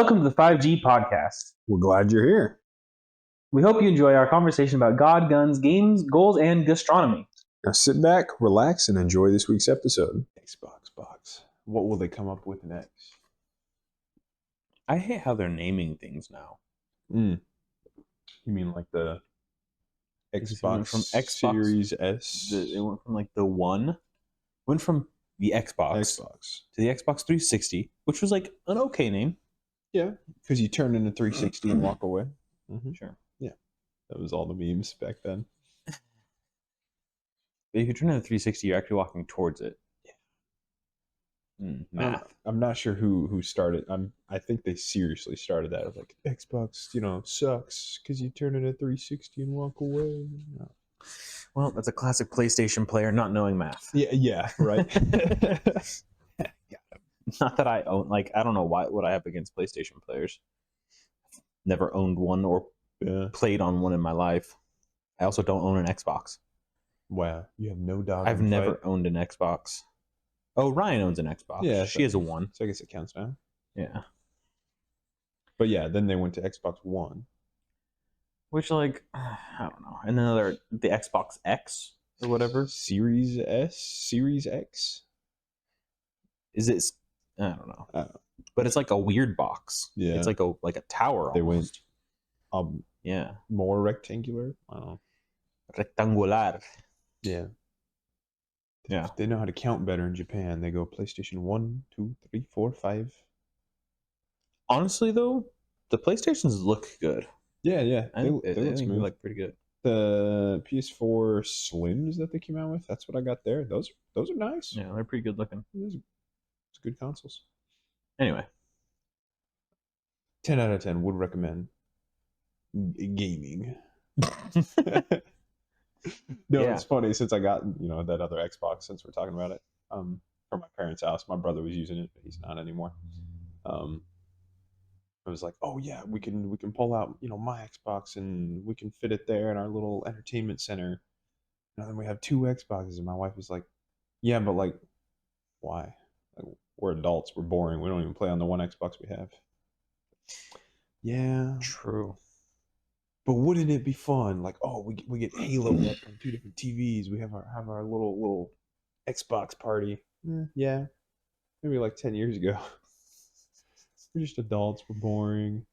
Welcome to the 5G podcast. We're glad you're here. We hope you enjoy our conversation about God, guns, games, goals, and gastronomy. Now sit back, relax, and enjoy this week's episode. Xbox box. What will they come up with next? I hate how they're naming things now. You mean like the Xbox from Xbox Series S? It went from like the one, went from the Xbox to the Xbox 360, which was like an okay name. Yeah, because you turn in a 360 and walk away. Mm-hmm. Sure. Yeah, that was all the memes back then. But if you turn in a 360, you're actually walking towards it. Math. I'm not sure who started. I think they seriously started that. Like Xbox, sucks because you turn in a 360 and walk away. No. Well, that's a classic PlayStation player not knowing math. Yeah, right. Not that I own, I don't know what I have against PlayStation players. Never owned one or played on one in my life. I also don't own an Xbox. Wow, you have no dog. I've never owned an Xbox. Oh, Ryan owns an Xbox. Yeah, she has a one. So I guess it counts now. Yeah. But yeah, then they went to Xbox One. Which, I don't know. And then the Xbox X or whatever. Series S? Series X? Is it? I don't know. But it's like a weird box. Yeah. It's like a tower They almost. went yeah. more rectangular. I don't know. Rectangular. Yeah. Yeah. They know how to count better in Japan. They go PlayStation 1, 2, 3, 4, 5. Honestly, though, the PlayStations look good. Yeah. They look smooth. pretty good. The PS4 Slims that they came out with, that's what I got there. Those are nice. Yeah, they're pretty good looking. It's good consoles. Anyway. 10 out of 10 would recommend gaming. No, Yeah. It's funny since I got that other Xbox. Since we're talking about it, from my parents' house, my brother was using it, but he's not anymore. I was like, oh yeah, we can pull out my Xbox and we can fit it there in our little entertainment center. And then we have two Xboxes, and my wife was like, yeah, but why? We're adults. We're boring. We don't even play on the one Xbox we have. Yeah, True. but wouldn't it be fun? We get Halo up on two different TVs. We have our little Xbox party. Yeah, maybe 10 years ago. We're just adults. We're boring.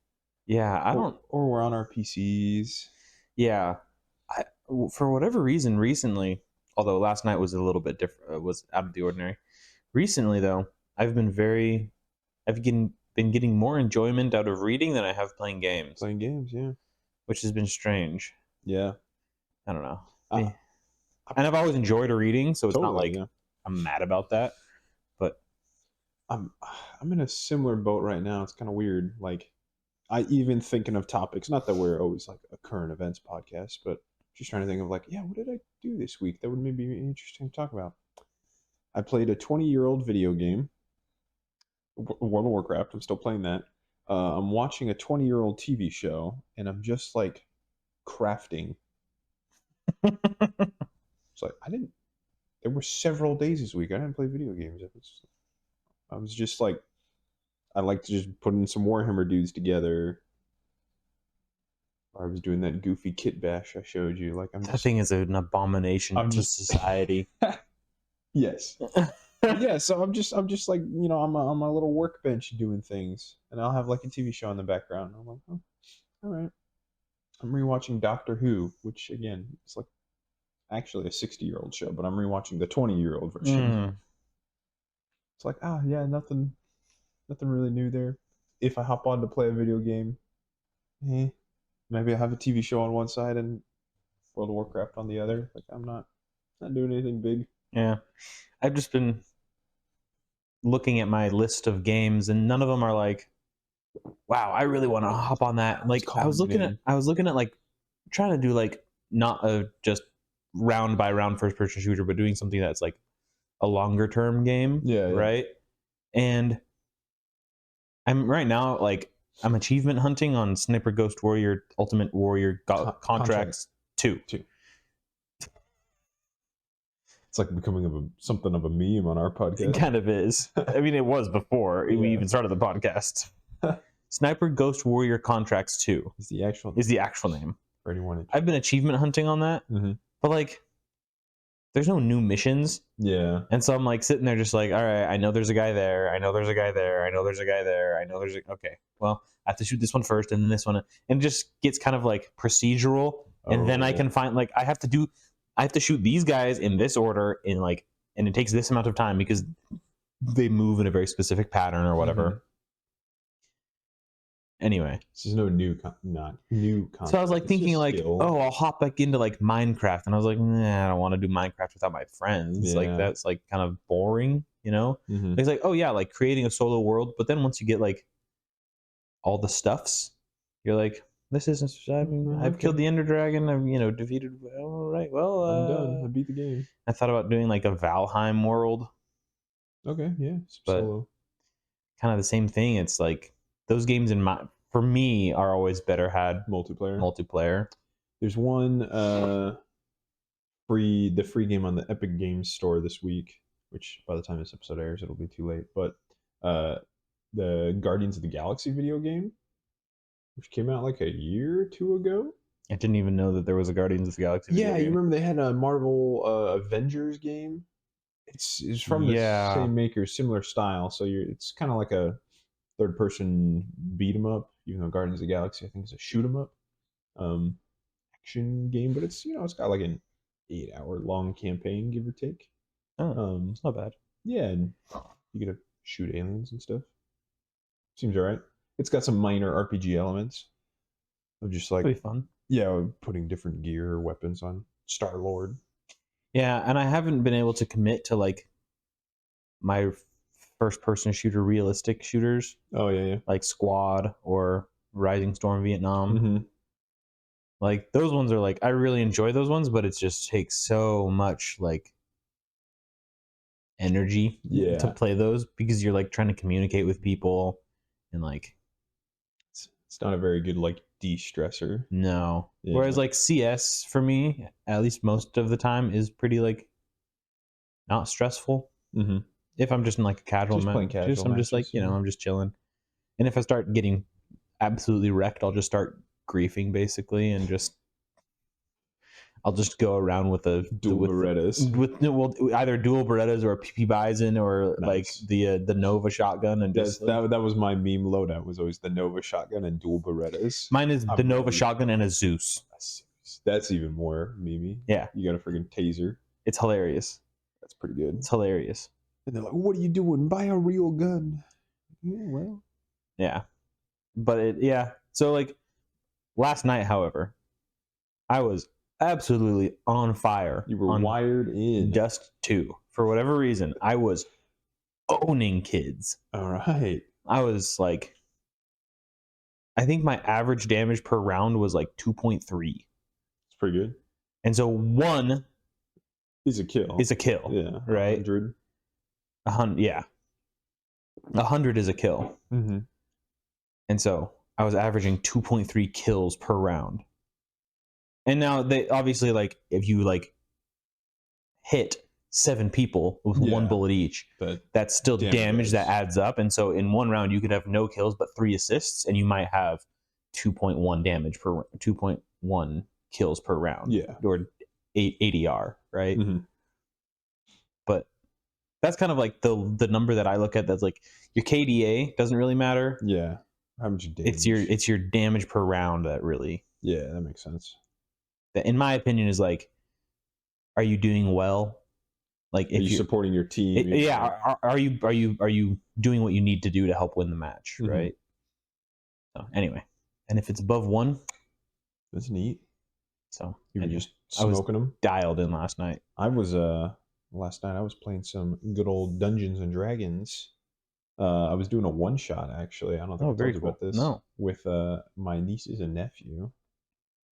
Yeah, Or we're on our PCs. Yeah, for whatever reason, recently, although last night was a little bit different, was out of the ordinary. Recently, though, I've been getting more enjoyment out of reading than I have playing games. Playing games, yeah. Which has been strange. Yeah. I don't know. And I've always enjoyed reading, so it's totally, not I'm mad about that. But I'm in a similar boat right now. It's kind of weird. I even thinking of topics. Not that we're always a current events podcast, but just trying to think of what did I do this week that would maybe be interesting to talk about. I played a 20-year-old video game, World of Warcraft. I'm still playing that. I'm watching a 20-year-old TV show, and I'm just crafting. It's there were several days this week I didn't play video games. I was just I like to just put in some Warhammer dudes together. Or I was doing that goofy kit bash I showed you. That thing is an abomination to society. Yes. Yeah, so I'm just on my little workbench doing things, and I'll have a TV show in the background. I'm like, oh, all right. I'm rewatching Doctor Who, which again, it's actually a 60-year-old show, but I'm rewatching the 20-year-old version. It's yeah, nothing really new there. If I hop on to play a video game, maybe I have a TV show on one side and World of Warcraft on the other. I'm not doing anything big. Yeah, I've just been looking at my list of games, and none of them are wow, I really want to hop on that. I was looking at trying to do not a just round by round first person shooter, but doing something that's a longer term game. Yeah. Right. And I'm right now I'm achievement hunting on Sniper Ghost Warrior Ultimate Warrior Contracts 2. It's becoming something of a meme on our podcast. It kind of is. I mean, it was before we even started the podcast. Sniper Ghost Warrior Contracts 2 Is the actual name. for anyone? I've been achievement hunting on that, but like, there's no new missions. Yeah. And so I'm like sitting there just like, all right, I know there's a guy there. I know there's a guy there. I know there's a guy there. I know there's okay. Well, I have to shoot this one first and then this one. And it just gets kind of like procedural. And then I can find like I have to shoot these guys in this order in like, and it takes this amount of time because they move in a very specific pattern or whatever. Anyway, this is not new content. So I was like thinking like, oh, I'll hop back into like Minecraft, and I was like, nah, I don't want to do Minecraft without my friends. Like that's like kind of boring, you know? It's like, oh yeah, like creating a solo world, but then once you get like all the stuffs, you're like, this isn't. I've killed the Ender Dragon. I've defeated. All right, well, I'm done. I beat the game. I thought about doing like a Valheim world. Okay, yeah, but solo. Kind of the same thing. It's like those games for me are always better had multiplayer. There's one free game on the Epic Games Store this week, which by the time this episode airs it'll be too late, but the Guardians of the Galaxy video game, which came out like a year or two ago. I didn't even know that there was a Guardians of the Galaxy video game. You remember they had a Marvel Avengers game? It's from the same maker, similar style, so it's kind of like a third person beat 'em up, even though Guardians of the Galaxy I think is a shoot 'em up action game, but it's it's got like an 8-hour long campaign, give or take. It's not bad. Yeah, and you get to shoot aliens and stuff. Seems alright. It's got some minor RPG elements of just like pretty fun. Yeah, putting different gear or weapons on Star-Lord. Yeah, and I haven't been able to commit to like my first person shooter realistic shooters. Oh yeah. Like Squad or Rising Storm Vietnam. Like those ones are like I really enjoy those ones, but it just takes so much like energy to play those because you're like trying to communicate with people and like it's not a very good like de-stressor. No. Yeah. Whereas like CS for me, at least most of the time, is pretty like not stressful. If I'm just in like a casual match, I'm just like I'm just chilling. And if I start getting absolutely wrecked, I'll just start griefing basically, and I'll just go around with a dual Berettas with either dual Berettas or a PP Bison or like the Nova shotgun, and just that was my meme loadout, was always the Nova shotgun and dual Berettas. Mine is the Nova shotgun and a Zeus. That's even more memey. Yeah, you got a friggin' taser. It's hilarious. That's pretty good. It's hilarious. And they're like, "What are you doing? Buy a real gun." Yeah, well, yeah, but So like last night, however, I was absolutely on fire. You were wired in Dust 2 for whatever reason. I was owning kids. All right. I was like, I think my average damage per round was like 2.3. It's pretty good. And so 1 is a kill. Yeah, right. 100. 100. Yeah, 100 is a kill. And so I was averaging 2.3 kills per round. And now they obviously like if you like hit 7 people with 1 bullet each, that's still damage that adds up. And so in 1 round you could have no kills but 3 assists, and you might have 2.1 damage per 2.1 kills per round. Yeah, or 8 ADR, right? But that's kind of like the number that I look at. That's like your KDA doesn't really matter. Yeah, how much damage? It's your damage per round that really. Yeah, that makes sense. That, in my opinion, is like, are you doing well? Like, if you're supporting your team, are you doing what you need to do to help win the match, right? So anyway, and if it's above 1, that's neat. So you were just smoking them. Dialed in last night. Last night I was playing some good old Dungeons and Dragons. I was doing a one shot actually. I don't think I told you about this. No. With my nieces and nephew.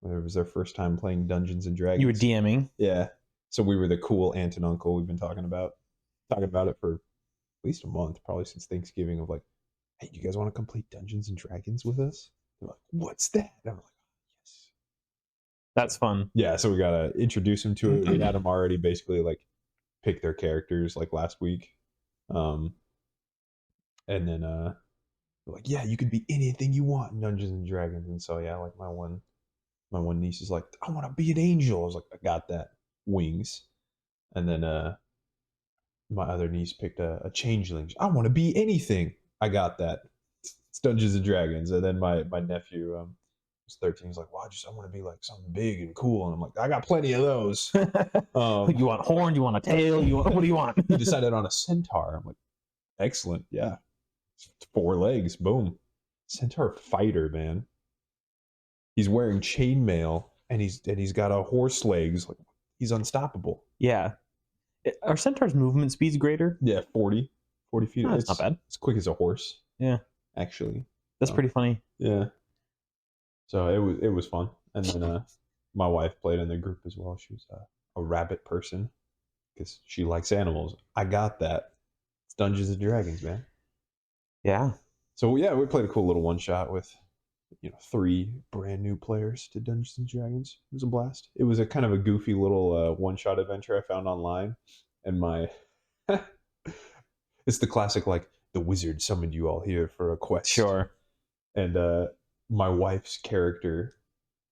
It was their first time playing Dungeons and Dragons. You were DMing. Yeah. So we were the cool aunt and uncle. We've been talking about it for at least a month, probably since Thanksgiving, of like, hey, do you guys want to complete Dungeons and Dragons with us? They're like, what's that? And I'm like, yes. That's fun. Yeah, so we gotta introduce them to it. We had them already basically like pick their characters like last week. And then They're like, yeah, you could be anything you want in Dungeons and Dragons. And so yeah, like my one niece is like, I want to be an angel. I was like, I got that. Wings. And then my other niece picked a changeling. I want to be anything. I got that. It's Dungeons and Dragons. And then my nephew was 13. He's like, well, I want to be like something big and cool. And I'm like, I got plenty of those. You want horn? You want a tail? What do you want? He decided on a centaur. I'm like, excellent. Yeah. 4 legs. Boom. Centaur fighter, man. He's wearing chainmail and he's got a horse legs. Like, he's unstoppable. Yeah. Are centaurs' movement speeds greater? Yeah, 40 feet. Oh, that's not bad. It's quick as a horse. Yeah. Actually. That's pretty funny. Yeah. So it was fun. And then my wife played in the group as well. She was a rabbit person because she likes animals. I got that. It's Dungeons and Dragons, man. Yeah. So yeah, we played a cool little one shot with 3 brand new players to Dungeons and Dragons. It was a blast. It was a kind of a goofy little one shot adventure I found online, and my it's the classic like the wizard summoned you all here for a quest. Sure. And my wife's character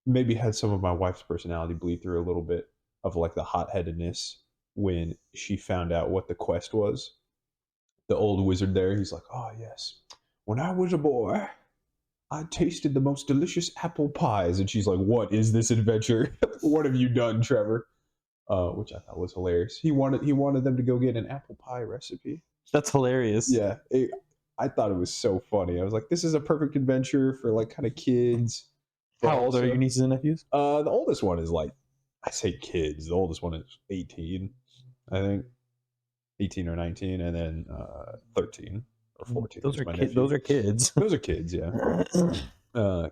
maybe had some of my wife's personality bleed through a little bit of like the hot-headedness when she found out what the quest was. The old wizard there, he's like, oh yes, when I was a boy, I tasted the most delicious apple pies. And she's like, what is this adventure? What have you done, Trevor? Which I thought was hilarious. He wanted them to go get an apple pie recipe. That's hilarious. Yeah, I thought it was so funny. I was like, this is a perfect adventure for like kind of kids. How old are your nieces and nephews? The oldest one is like, I say kids. The oldest one is 18, I think. 18 or 19, and then 13 or 14. Those are kids. Those are kids. Those are kids, yeah.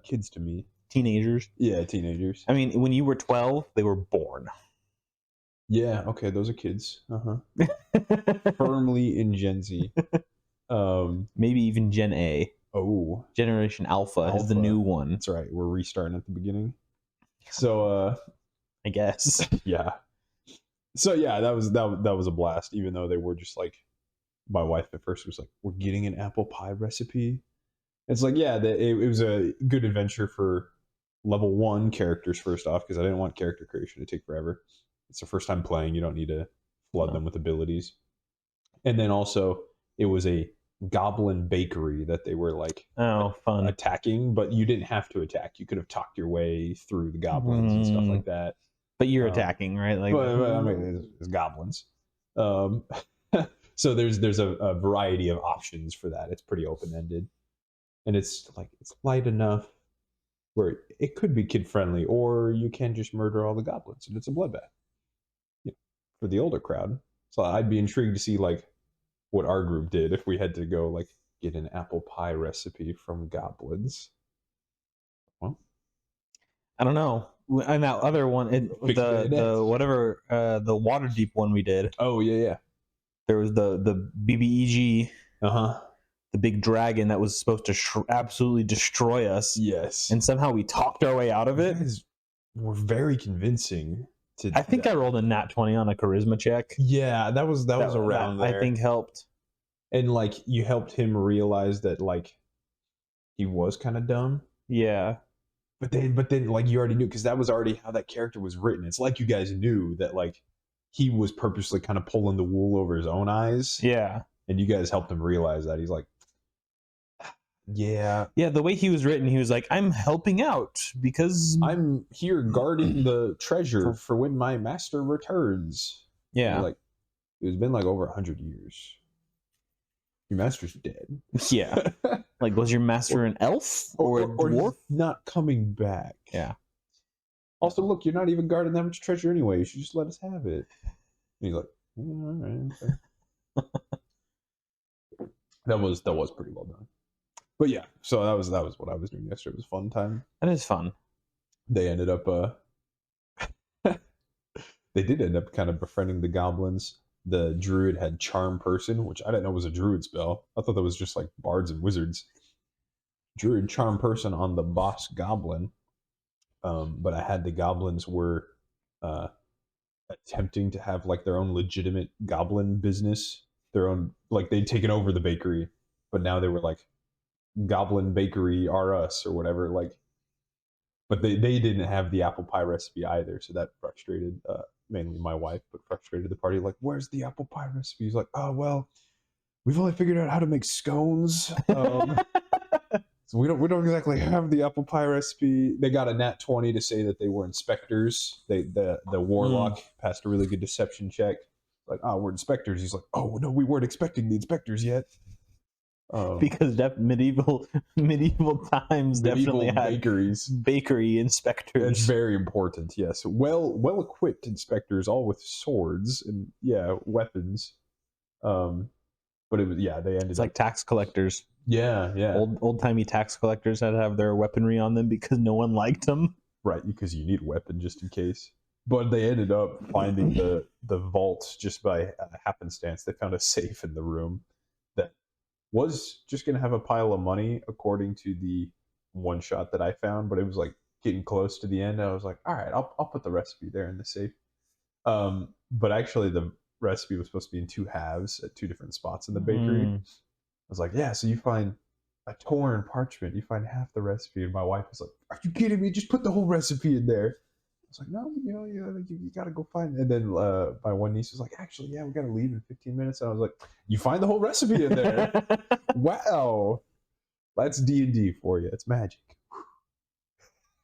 Kids to me. Teenagers. Yeah, teenagers. I mean, when you were 12, they were born. Yeah, okay, those are kids. Firmly in Gen Z. Maybe even Gen A. Oh. Generation Alpha is the new one. That's right. We're restarting at the beginning. So I guess. Yeah. So yeah, that was a blast, even though they were just like, my wife at first was like, we're getting an apple pie recipe. It's like, yeah, it was a good adventure for level 1 characters first off, because I didn't want character creation to take forever. It's the first time playing. You don't need to flood them with abilities. And then also it was a goblin bakery that they were like fun attacking, but you didn't have to attack. You could have talked your way through the goblins and stuff like that. But you're attacking, right? Like, but, I mean, it's goblins. So there's a variety of options for that. It's pretty open ended, and it's light enough where it could be kid friendly, or you can just murder all the goblins and it's a bloodbath. For the older crowd. So I'd be intrigued to see like what our group did if we had to go like get an apple pie recipe from goblins. Well, I don't know. And that other one, the whatever, the water deep one we did. Oh yeah. There was the BBEG, the big dragon that was supposed to absolutely destroy us. Yes. And somehow we talked our way out of it. We're very convincing. I think I rolled a nat 20 on a charisma check. Yeah, that was around there. I think helped. And like you helped him realize that like he was kind of dumb. Yeah. But then like you already knew, because that was already how that character was written. It's like you guys knew that like he was purposely kind of pulling the wool over his own eyes. Yeah. And you guys helped him realize that. He's like, yeah. Yeah, the way he was written, he was like, I'm helping out because I'm here guarding the treasure for when my master returns. Yeah. Like, it's been like over 100 years. Your master's dead. Yeah. Like, was your master an elf or a dwarf? Not coming back. Yeah. Also, look, you're not even guarding that much treasure anyway. You should just let us have it. And he's like, yeah, all right. Okay. That was pretty well done. But yeah, so that was what I was doing yesterday. It was a fun time. That is fun. They ended up they did end up kind of befriending the goblins. The druid had charm person, which I didn't know was a druid spell. I thought that was just like bards and wizards. Druid charm person on the boss goblin. But I had the goblins were attempting to have like their own legitimate goblin business. Their own, like they'd taken over the bakery, but now they were like Goblin Bakery R Us or whatever. Like, but they didn't have the apple pie recipe either, so that frustrated mainly my wife, but frustrated the party. Like, where's the apple pie recipe? He's like, oh well, we've only figured out how to make scones. So we don't exactly have the apple pie recipe. They got a nat 20 to say that they were inspectors. The warlock passed a really good deception check. Like, oh, we're inspectors. He's like, oh no, we weren't expecting the inspectors yet. Because medieval times definitely had bakeries, bakery inspectors. That's very important. Yes, well equipped inspectors, all with swords and weapons. But it was they ended. It's like tax collectors. Yeah. Old timey tax collectors had to have their weaponry on them because no one liked them. Right, because you need a weapon just in case. But they ended up finding the vault just by happenstance. They found a safe in the room that was just going to have a pile of money according to the one shot that I found, but it was like getting close to the end. I was like, all right, I'll put the recipe there in the safe. But actually the recipe was supposed to be in 2 halves at 2 different spots in the bakery. I was like, yeah, so you find a torn parchment, you find half the recipe, and my wife was like, are you kidding me? Just put the whole recipe in there. I was like, no, you gotta go find it. And then my one niece was like, actually, we gotta leave in 15 minutes. And I was like, you find the whole recipe in there. Wow. That's D&D for you. It's magic.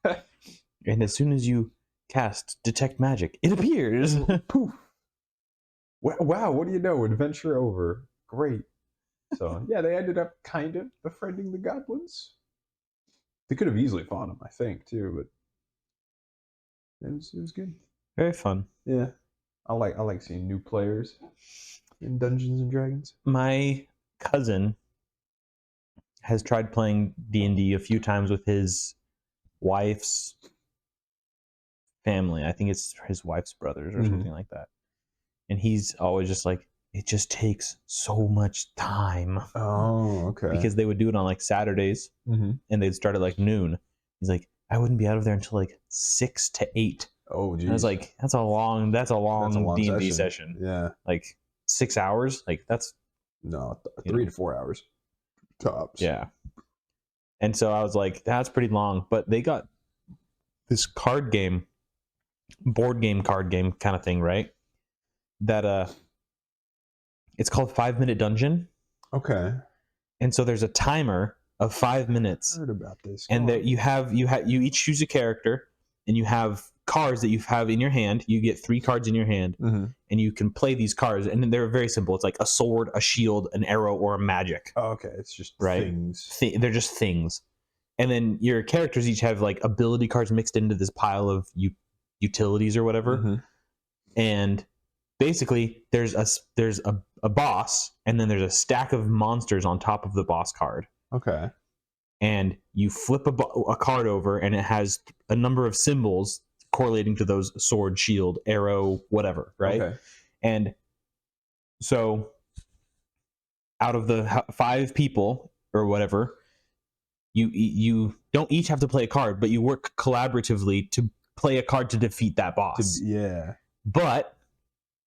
And as soon as you cast Detect Magic, it appears. Poof. Wow, what do you know? Adventure over. Great. So, they ended up kind of befriending the goblins. They could have easily fought them, I think, too, but it was good. Very fun. Yeah. I like seeing new players in Dungeons and Dragons. My cousin has tried playing D&D a few times with his wife's family. I think it's his wife's brothers or something like that. And he's always just like, it just takes so much time. Oh, okay. Because they would do it on like Saturdays and they'd start at like noon. He's like, I wouldn't be out of there until like 6 to 8. Oh, geez. I was like, that's a long D&D session. Yeah. Like 6 hours? Like that's... No, 3 to 4 hours. Tops. Yeah. And so I was like, that's pretty long. But they got this board game kind of thing, right? That it's called 5 Minute Dungeon. Okay. And so there's a timer of 5 minutes. I heard about this. And that you each choose a character, and you have cards that you have in your hand. You get 3 cards in your hand, and you can play these cards, and they're very simple. It's like a sword, a shield, an arrow, or a magic. Oh, okay. It's just things. They're just things. And then your characters each have like ability cards mixed into this pile of utilities or whatever. And basically there's a boss, and then there's a stack of monsters on top of the boss card. Okay. And you flip a card over, and it has a number of symbols correlating to those: sword, shield, arrow, whatever, right? Okay. And so out of the 5 people or whatever, you don't each have to play a card, but you work collaboratively to play a card to defeat that boss. But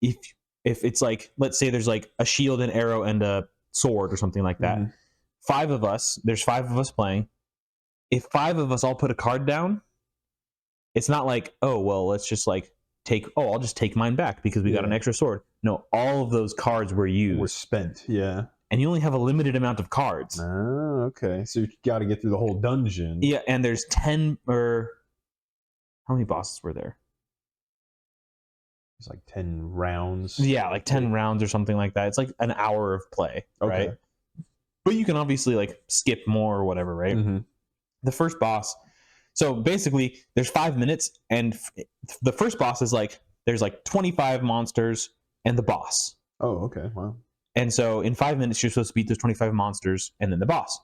if it's like, let's say there's like a shield, an arrow, and a sword or something like that, there's 5 of us playing. If 5 of us all put a card down, it's not like, oh, well, let's just like I'll just take mine back because we got an extra sword. No, all of those cards were used. Were spent, yeah. And you only have a limited amount of cards. Oh, okay. So you got to get through the whole dungeon. Yeah, and there's 10 or... How many bosses were there? It's like 10 rounds. Yeah, like 10 rounds or something like that. It's like an hour of play, right? But you can obviously like skip more or whatever, right? The first boss... So basically, there's 5 minutes, and the first boss is like, there's like 25 monsters and the boss. Oh, okay. Wow. And so in 5 minutes, you're supposed to beat those 25 monsters and then the boss.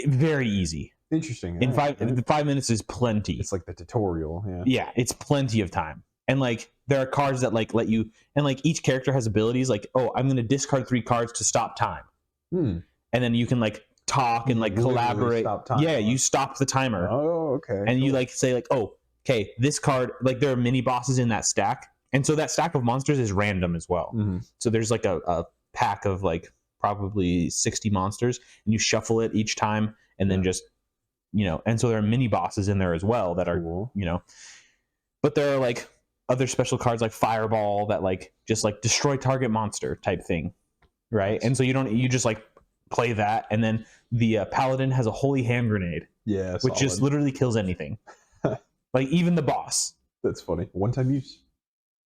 Very easy. Interesting. In 5 minutes is plenty. It's like the tutorial. Yeah. Yeah, it's plenty of time. And like, there are cards that like let you, and like each character has abilities like, oh, I'm going to discard 3 cards to stop time. And then you can like talk and like collaborate. Yeah, you stop the timer. Oh, okay. And you like say like, oh, okay, this card, like there are mini bosses in that stack. And so that stack of monsters is random as well. So there's like a pack of like probably 60 monsters, and you shuffle it each time, and then just, and so there are mini bosses in there as well that are, Cool. but there are like other special cards like Fireball that like just like destroy target monster type thing, right? Nice. And so you just like play that, and then the Paladin has a Holy Hand Grenade, Yeah, which just literally kills anything, like even the boss. That's funny. One-time use.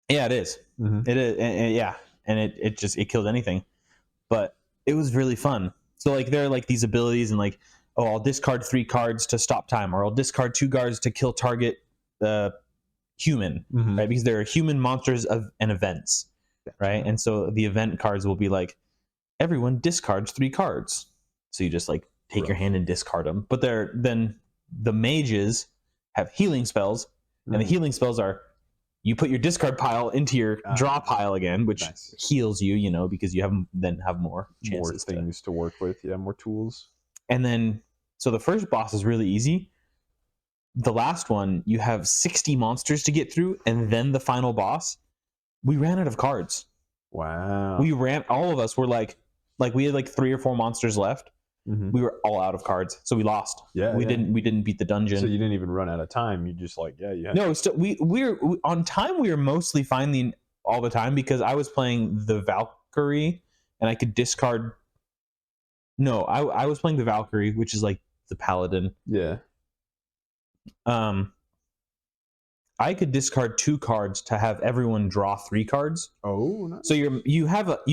Yeah, it is. Mm-hmm. It is, and it kills anything. But it was really fun. So like there are like these abilities, and like, oh, I'll discard 3 cards to stop time, or I'll discard 2 cards to kill target human, Mm-hmm. right? Because there are human monsters and events, right? And so the event cards will be like, everyone discards 3 cards. So you just like take your hand and discard them. But then the mages have healing spells, and the healing spells are, you put your discard pile into your draw pile again, which heals you, because you have more chances, more things to work with. Yeah, more tools. And then, so the first boss is really easy. The last one, you have 60 monsters to get through, and then the final boss, we ran out of cards. Wow. All of us were like we had like 3 or 4 monsters left. Mm-hmm. We were all out of cards, so we lost. We didn't beat the dungeon. So you didn't even run out of time. You just like, you had no. Still, we're on time. We were mostly fine all the time because I was playing the Valkyrie, and I could discard. No, I was playing the Valkyrie, which is like the Paladin. Yeah. I could discard 2 cards to have everyone draw 3 cards. Oh, nice. So you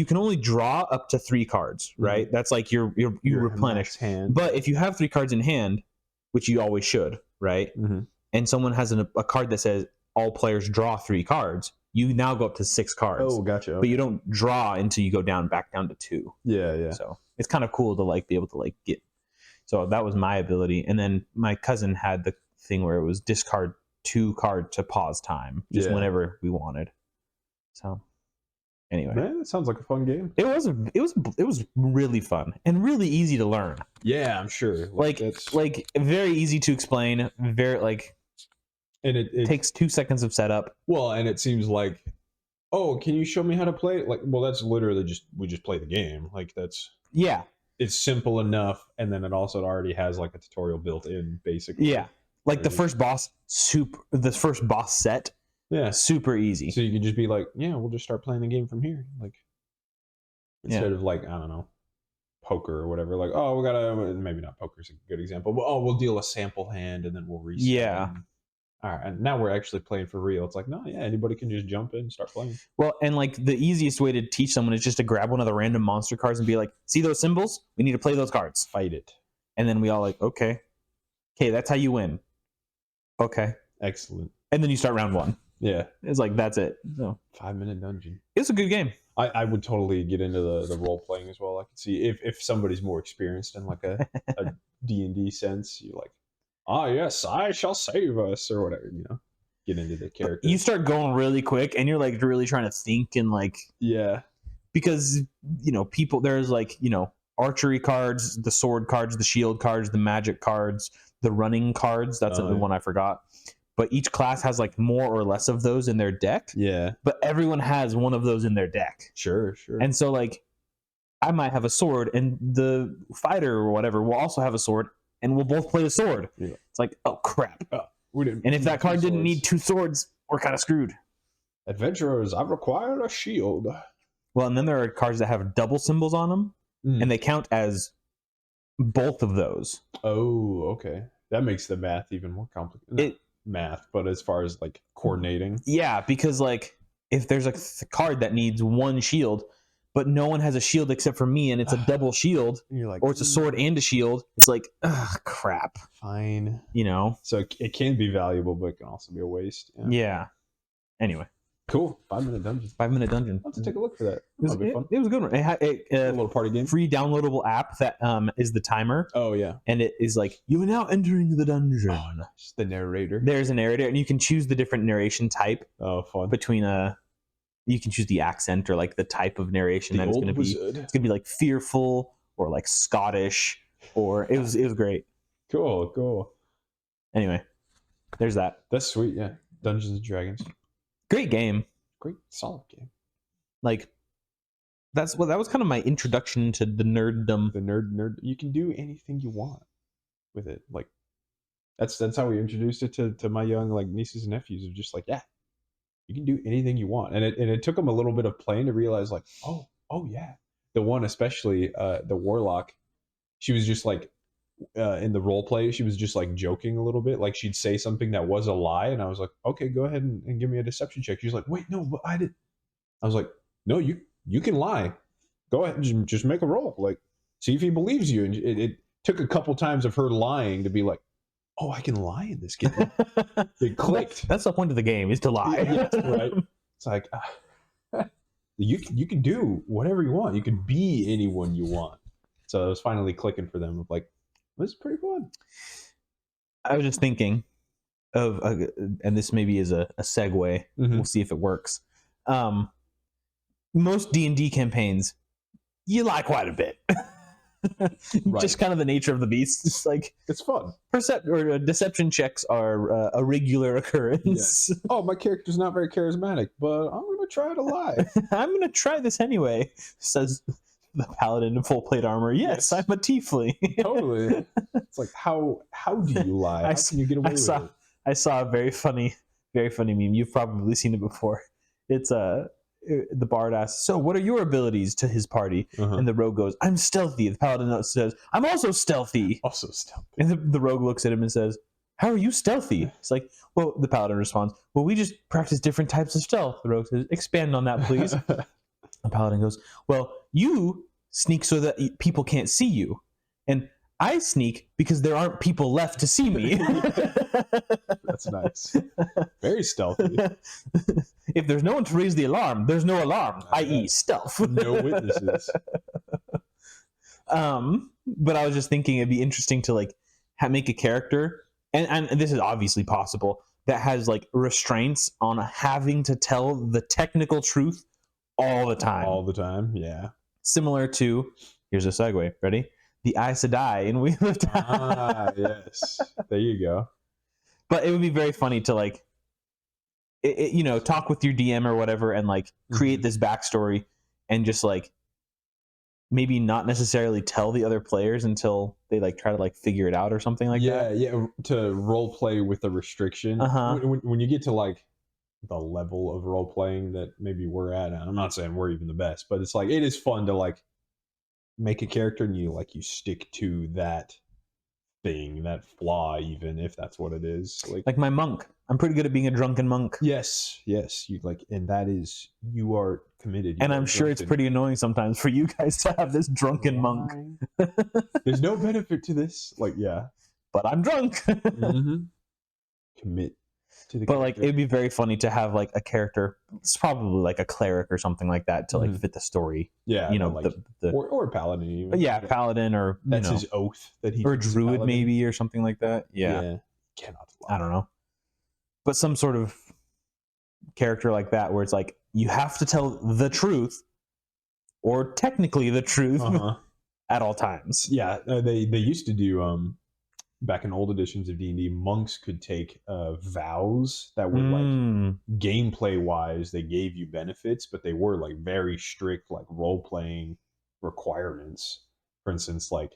can only draw up to 3 cards, right? Mm-hmm. That's like you replenish. Hand. But if you have 3 cards in hand, which you always should, right? Mm-hmm. And someone has a card that says all players draw 3 cards, you now go up to 6 cards. Oh, gotcha. Okay. But you don't draw until you go back down to 2. Yeah. So it's kind of cool to like be able to like get. So that was my ability, and then my cousin had the thing where it was discard 2 card to pause time, just whenever we wanted. So anyway, man, that sounds like a fun game. It was really fun and really easy to learn. Yeah, I'm sure. Like very easy to explain. Very like, and it takes 2 seconds of setup. Well, and it seems like, oh, can you show me how to play it? Like, well, that's literally we just play the game. Like that's it's simple enough, and then it also already has like a tutorial built in, basically. Yeah. Like the first boss set, super easy. So you can just be like, we'll just start playing the game from here. Like, instead of like, I don't know, poker or whatever. Like, oh, we gotta, maybe not poker's a good example, but we'll deal a sample hand and then we'll reset. Yeah. All right, and now we're actually playing for real. It's like, no, anybody can just jump in and start playing. Well, and like the easiest way to teach someone is just to grab one of the random monster cards and be like, see those symbols? We need to play those cards. Fight it. And then we all like, okay, that's how you win. Okay. Excellent. And then you start round 1. Yeah. It's like, that's it. So 5-minute dungeon. It's a good game. I would totally get into the role playing as well. I could see if somebody's more experienced in like a D&D sense, you're like, yes, I shall save us, or whatever, get into the character. You start going really quick, and you're like really trying to think and like, because people, there's like, archery cards, the sword cards, the shield cards, the magic cards, the running cards. That's the one I forgot. But each class has like more or less of those in their deck. Yeah. But everyone has one of those in their deck. Sure. And so like, I might have a sword, and the fighter or whatever will also have a sword, and we'll both play the sword. Yeah. It's like, oh crap. And if that card didn't need 2 swords, we're kind of screwed. Adventurers, I require a shield. Well, and then there are cards that have double symbols on them, and they count as both of those. Oh, okay. That makes the math even more complicated. Math, but as far as like coordinating. Yeah, because like if there's a card that needs 1 shield, but no one has a shield except for me, and it's a double shield, you're like, or it's a sword and a shield, it's like, crap. Fine. So it can be valuable, but it can also be a waste. Yeah. Anyway. Cool. 5-minute dungeon. 5-minute dungeon. I'll have to take a look for that. It was a good one. It had a little party game. Free downloadable app that is the timer. Oh, yeah. And it is like, you are now entering the dungeon. Oh, nice. The narrator. There's a narrator, and you can choose the different narration type. Oh, fun. Between you can choose the accent or like the type of narration that it's going to be. It's going to be like fearful or like Scottish, or it was great. Cool. Anyway, there's that. That's sweet. Yeah. Dungeons and Dragons. Great game. Great, solid game. Like, that was kind of my introduction to the nerddom. The nerd. You can do anything you want. with it. Like that's how we introduced it to my young like nieces and nephews. Of just like, yeah, you can do anything you want. And it took them a little bit of playing to realize like, oh yeah. The one especially, the warlock, she was just like in the role play, she was just like joking a little bit. Like she'd say something that was a lie, and I was like, okay, go ahead and give me a deception check. She's like, wait, no, but I did. I was like, no, you can lie. Go ahead and just make a roll. Like, see if he believes you. And it took a couple times of her lying to be like, oh, I can lie in this game. It clicked. That's the point of the game, is to lie. Yeah, right. It's like you can do whatever you want. You can be anyone you want. So it was finally clicking for them. Of like, this is pretty fun. I was just thinking of, and this maybe is a segue. Mm-hmm. We'll see if it works. Most D&D campaigns, you lie quite a bit. Right. Just kind of the nature of the beast. It's like It's fun. Deception checks are a regular occurrence. Yes. Oh, my character's not very charismatic, but I'm gonna try to lie. I'm gonna try this anyway, says the paladin in full plate armor. Yes, I'm a tiefling. Totally. It's like how do you lie? How can you get away with it? I saw a very funny meme. You've probably seen it before. It's the bard asks, so what are your abilities, to his party? And the rogue goes, I'm stealthy. The paladin says, I'm also stealthy. Also stealthy. And the rogue looks at him and says, how are you stealthy? It's like, well, the paladin responds, well, we just practice different types of stealth. The rogue says, expand on that, please. The paladin goes, well, you sneak so that people can't see you. And I sneak because there aren't people left to see me. That's nice. Very stealthy. If there's no one to raise the alarm, there's no alarm, i.e. stealth. No witnesses. But I was just thinking it'd be interesting to like make a character, and this is obviously possible, that has like restraints on having to tell the technical truth all the time. All the time, yeah. Similar to, here's a segue, ready? The Aes Sedai in Wheel of Time. Ah, yes. There you go. But it would be very funny to like, talk with your DM or whatever, and like create this backstory, and just like maybe not necessarily tell the other players until they like try to like figure it out or something like that. Yeah, to role play with a restriction. When you get to like the level of role playing that maybe we're at, and I'm not saying we're even the best, but it's like it is fun to like make a character and you stick to that thing, that flaw, even if that's what it is. Like my monk. I'm pretty good at being a drunken monk. Yes. You like, and that is, you are committed. And I'm sure it's pretty annoying sometimes for you guys to have this drunken monk. There's no benefit to this. Like, yeah. But I'm drunk. Commit to the But character. like, it'd be very funny to have like a character. It's probably like a cleric or something like that to like fit the story. Yeah. Like, or a paladin even. Yeah, paladin, or that's his oath that he, or a druid maybe, or something like that. Yeah. Cannot lie. I don't know. But some sort of character like that, where it's like you have to tell the truth, or technically the truth, at all times. Yeah, they used to do back in old editions of D&D, monks could take vows that were like gameplay wise, they gave you benefits, but they were like very strict like role playing requirements. For instance, like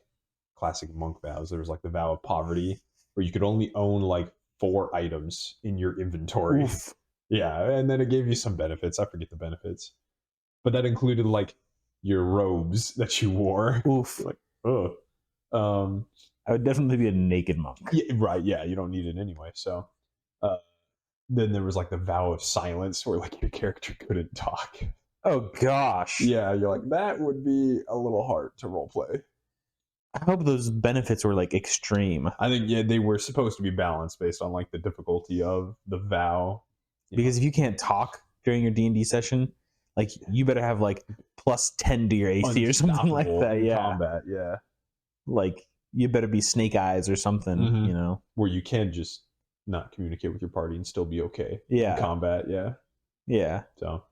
classic monk vows, there was like the vow of poverty, where you could only own like 4 items in your inventory. Oof. Yeah, and then it gave you some benefits. I forget the benefits, but that included like your robes that you wore. Oof. Like, oh, I would definitely be a naked monk. Yeah, right. Yeah, you don't need it anyway. So, then there was like the vow of silence, where like your character couldn't talk. Oh gosh. Yeah, you're like, that would be a little hard to roleplay. I hope those benefits were like extreme. I think they were supposed to be balanced based on like the difficulty of the vow. Because if you can't talk during your D&D session, like you better have like +10 to your AC or something like that. Yeah. Combat. Yeah. Like you better be Snake Eyes or something. Where you can just not communicate with your party and still be okay. Yeah. In combat. Yeah. Yeah. So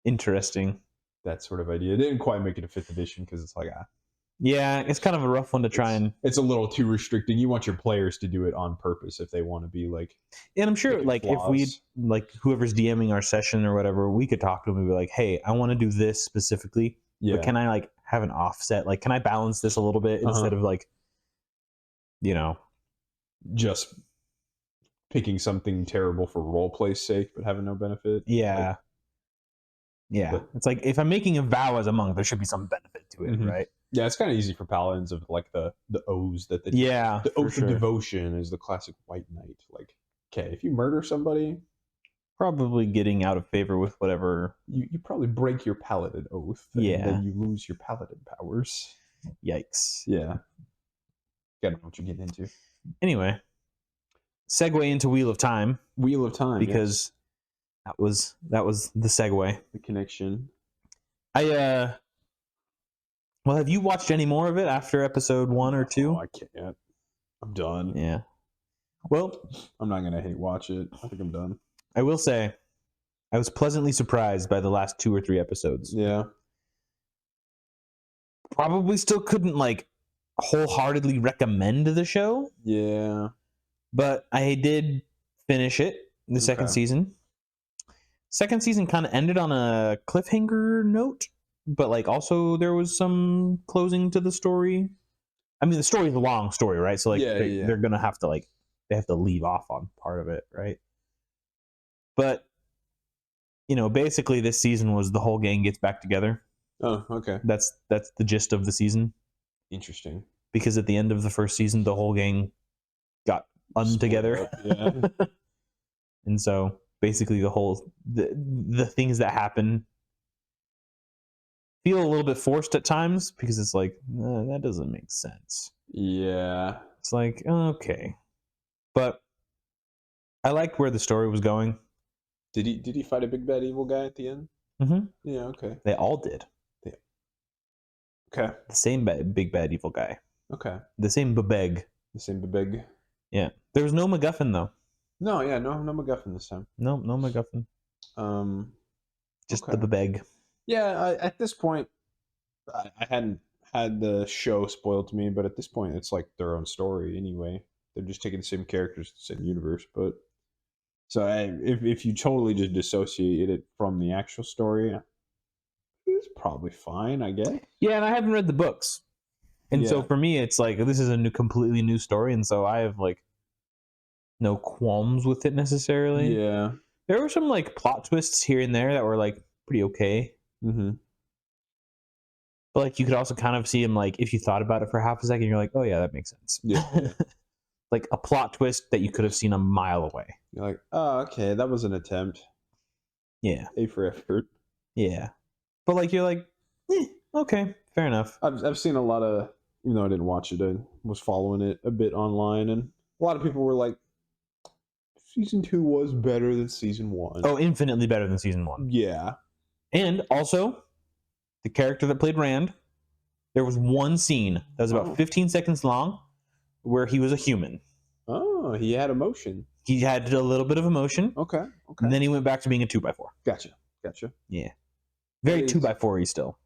interesting. That sort of idea. It didn't quite make it a 5th edition because it's like yeah, it's kind of a rough one to try and... It's a little too restricting. You want your players to do it on purpose if they want to be like... And I'm sure, like, flaws. if we, like, whoever's DMing our session or whatever, we could talk to them and be like, hey, I want to do this specifically, but can I, like, have an offset? Like, can I balance this a little bit instead of, like, just picking something terrible for role play's sake, but having no benefit. Yeah. But- It's like if I'm making a vow as a monk, there should be some benefit to it, Mhm. right? Yeah, it's kind of easy for paladins of like the oaths that they Yeah. the for oath sure. of devotion is the classic white knight. Like, okay, if you murder somebody, Probably getting out of favor with whatever. you probably break your paladin oath, and Yeah. then you lose your paladin powers. Yikes. Yeah, gotta know what you're getting into. Anyway, segue into Wheel of Time Wheel of Time, because that was the segue. the connection. Well, have you watched any more of it after episode 1 or 2? Oh, I can't. I'm done. Yeah. Well, I'm not gonna hate watch it. I think I'm done. I will say, I was pleasantly surprised by the last 2 or 3 episodes. Yeah. Probably still couldn't like wholeheartedly recommend the show, Yeah. but I did finish it, the second Okay. season. Second season kind of ended on a cliffhanger note, but like also there was some closing to the story. I mean, the story is a long story, right? So like Yeah, yeah. they're gonna have to they have to leave off on part of it, right? But basically this season was the whole gang gets back together. Oh, okay. That's the gist of the season, Interesting. because at the end of the first season the whole gang got untogether. Split up, yeah. And so basically the things that happen feel a little bit forced at times, because it's like, that doesn't make sense. Yeah. It's like, okay. But I liked where the story was going. Did he fight a big bad evil guy at the end? Mm-hmm. Yeah. Okay. They all did. Okay. The same big bad evil guy. Okay. The same babeg. The same big. Yeah. There was no MacGuffin though. No. Yeah. No MacGuffin this time. No MacGuffin. Okay. Just the babeg. Yeah. At this point, I hadn't had the show spoiled to me, but at this point, it's like their own story anyway. They're just taking the same characters, the same universe. But so if you totally just dissociate it from the actual story, it's probably fine, I guess. Yeah, and I haven't read the books. And so Yeah. for me, it's like, this is a completely new story, and so I have like no qualms with it necessarily. Yeah. There were some like plot twists here and there that were like pretty okay. Mm-hmm. But like you could also kind of see them, like if you thought about it for half a second, you're like, oh yeah, that makes sense. Yeah. Like a plot twist that you could have seen a mile away. You're like, oh, okay, that was an attempt. Yeah. A for effort. Yeah. But like you're like, okay, fair enough. I've seen a lot of, even though I didn't watch it, I was following it a bit online, and a lot of people were like, season 2 was better than season 1. Oh, infinitely better than season 1. Yeah. And also, the character that played Rand, there was one scene that was about 15 seconds long where he was a human. Oh, he had emotion. He had a little bit of emotion, Okay. and then he went back to being a 2x4. Gotcha. Yeah. Very It is- 2x4-y still.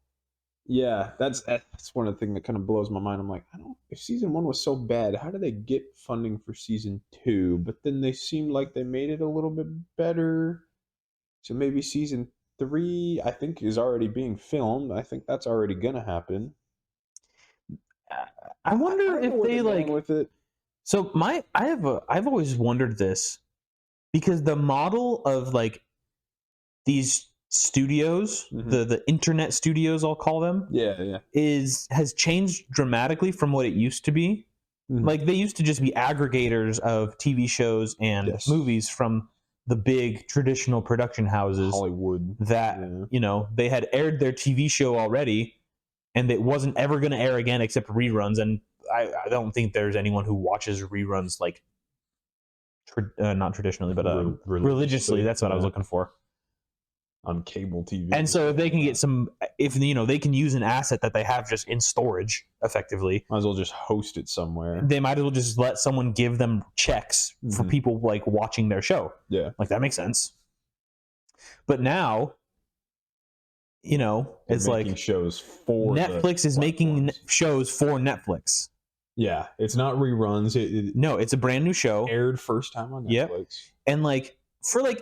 Yeah, that's one of the things that kind of blows my mind. I'm like, if season 1 was so bad, how did they get funding for season 2? But then they seemed like they made it a little bit better. So maybe season 3, I think, is already being filmed. I think that's already gonna happen. I wonder I don't know if where they they're going like. with it. So I've always wondered this, because the model of like these studios, Mhm. the internet studios, I'll call them, Yeah. has changed dramatically from what it used to be. Mhm. Like they used to just be aggregators of TV shows and Yes. movies from the big traditional production houses Hollywood. that Yeah. they had aired their TV show already, and it wasn't ever going to air again except reruns. And I don't think there's anyone who watches reruns like not traditionally, but religiously. That's what I was looking for. On cable TV. And so if they can get if they can use an asset that they have just in storage effectively, might as well just host it somewhere. they might as well just let someone give them checks for Mhm. people like watching their show. Yeah. Like that makes sense. But now, They're it's like making shows for Netflix is making shows for Netflix. Yeah, it's not reruns. It No, it's a brand new show. aired first time on Netflix. Yep. And like for like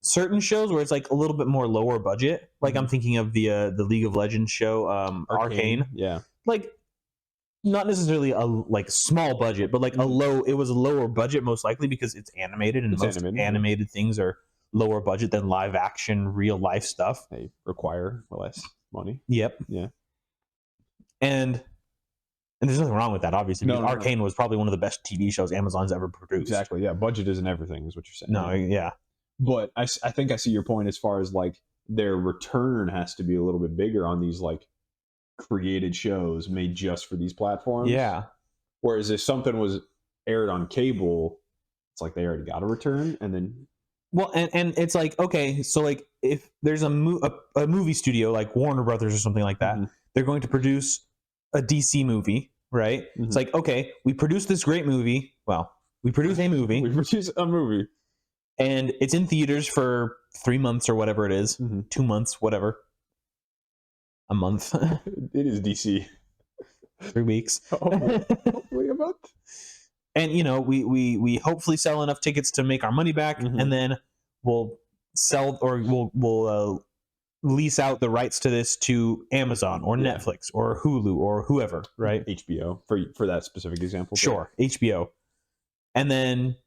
certain shows where it's like a little bit more lower budget, like I'm thinking of the League of Legends show, Arcane. Yeah. Like not necessarily a like small budget, but like it was a lower budget most likely because it's animated, and most animated things are lower budget than live action real life stuff. They require less money. Yep. Yeah. And there's nothing wrong with that, obviously. No, Arcane was probably one of the best TV shows Amazon's ever produced. Exactly. Yeah. Budget isn't everything, is what you're saying. No. Yeah. But I think I see your point as far as like their return has to be a little bit bigger on these like created shows made just for these platforms. Yeah. Whereas if something was aired on cable, it's like they already got a return, and then. Well, and it's like, okay, so like if there's a movie studio like Warner Brothers or something like that, they're going to produce a DC movie, right? It's like, okay, we produced this great movie. Well, we produce a movie. We produce a movie. And it's in theaters for 3 months or whatever it is. 2 months, whatever. A month. It is DC. 3 weeks. Hopefully a month. And you know, we hopefully sell enough tickets to make our money back, and then we'll sell or we'll lease out the rights to this to Amazon or Netflix or Hulu or whoever, right? HBO for that specific example. Sure, HBO. And then,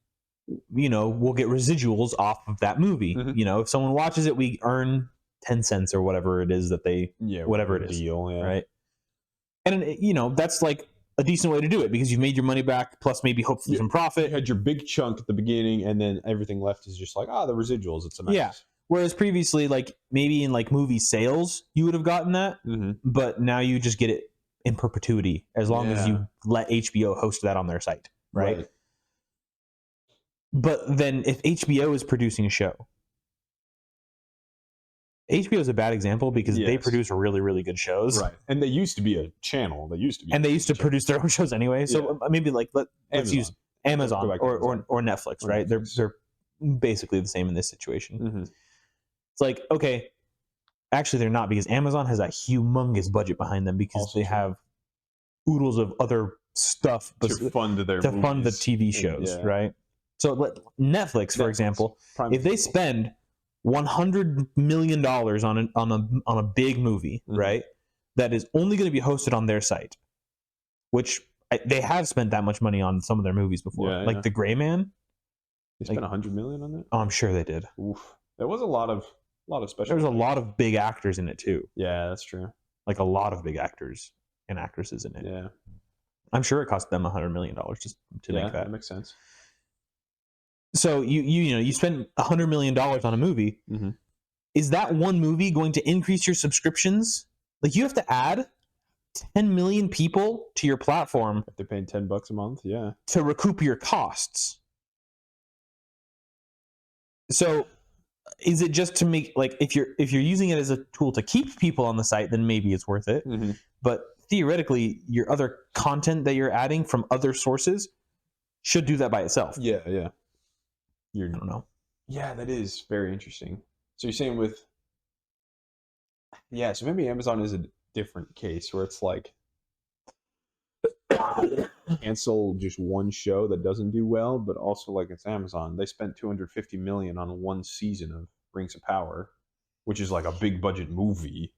you know, we'll get residuals off of that movie. You know, if someone watches it, we earn 10 cents or whatever it is that they whatever it is, deal, right? And you know, that's like a decent way to do it because you've made your money back plus maybe hopefully some profit. You had your big chunk at the beginning, and then everything left is just like the residuals. It's a nice. Whereas previously, like maybe in like movie sales, you would have gotten that, but now you just get it in perpetuity as long as you let HBO host that on their site, right? But then if HBO is producing a show, HBO is a bad example because they produce really, really good shows. Right. And they used to be a channel. They used to produce their own shows anyway. So maybe like let's use Amazon or Netflix, right? They're basically the same in this situation. It's like, okay, actually they're not, because Amazon has a humongous budget behind them because they have oodles of other stuff to fund the TV shows, right? So Netflix, for example, if they spend $100 million on a big movie, right, that is only going to be hosted on their site, which they have spent that much money on some of their movies before, like The Gray Man. They spent $100 million on that. Oh, I'm sure they did. Oof. There was a lot of special. There was a lot of big actors in it too. Yeah, that's true. Like a lot of big actors and actresses in it. Yeah, I'm sure it cost them $100 million just to make that. That makes sense. So you spend $100 million on a movie. Is that one movie going to increase your subscriptions? Like you have to add 10 million people to your platform. If they're paying $10 a month, to recoup your costs. So is it just to make, like, if you're using it as a tool to keep people on the site, then maybe it's worth it. But theoretically, your other content that you're adding from other sources should do that by itself. Yeah. I don't know. Yeah, that is very interesting. So you're saying so maybe Amazon is a different case where it's like cancel just one show that doesn't do well, but also like it's Amazon. They spent $250 million on one season of Rings of Power, which is like a big budget movie.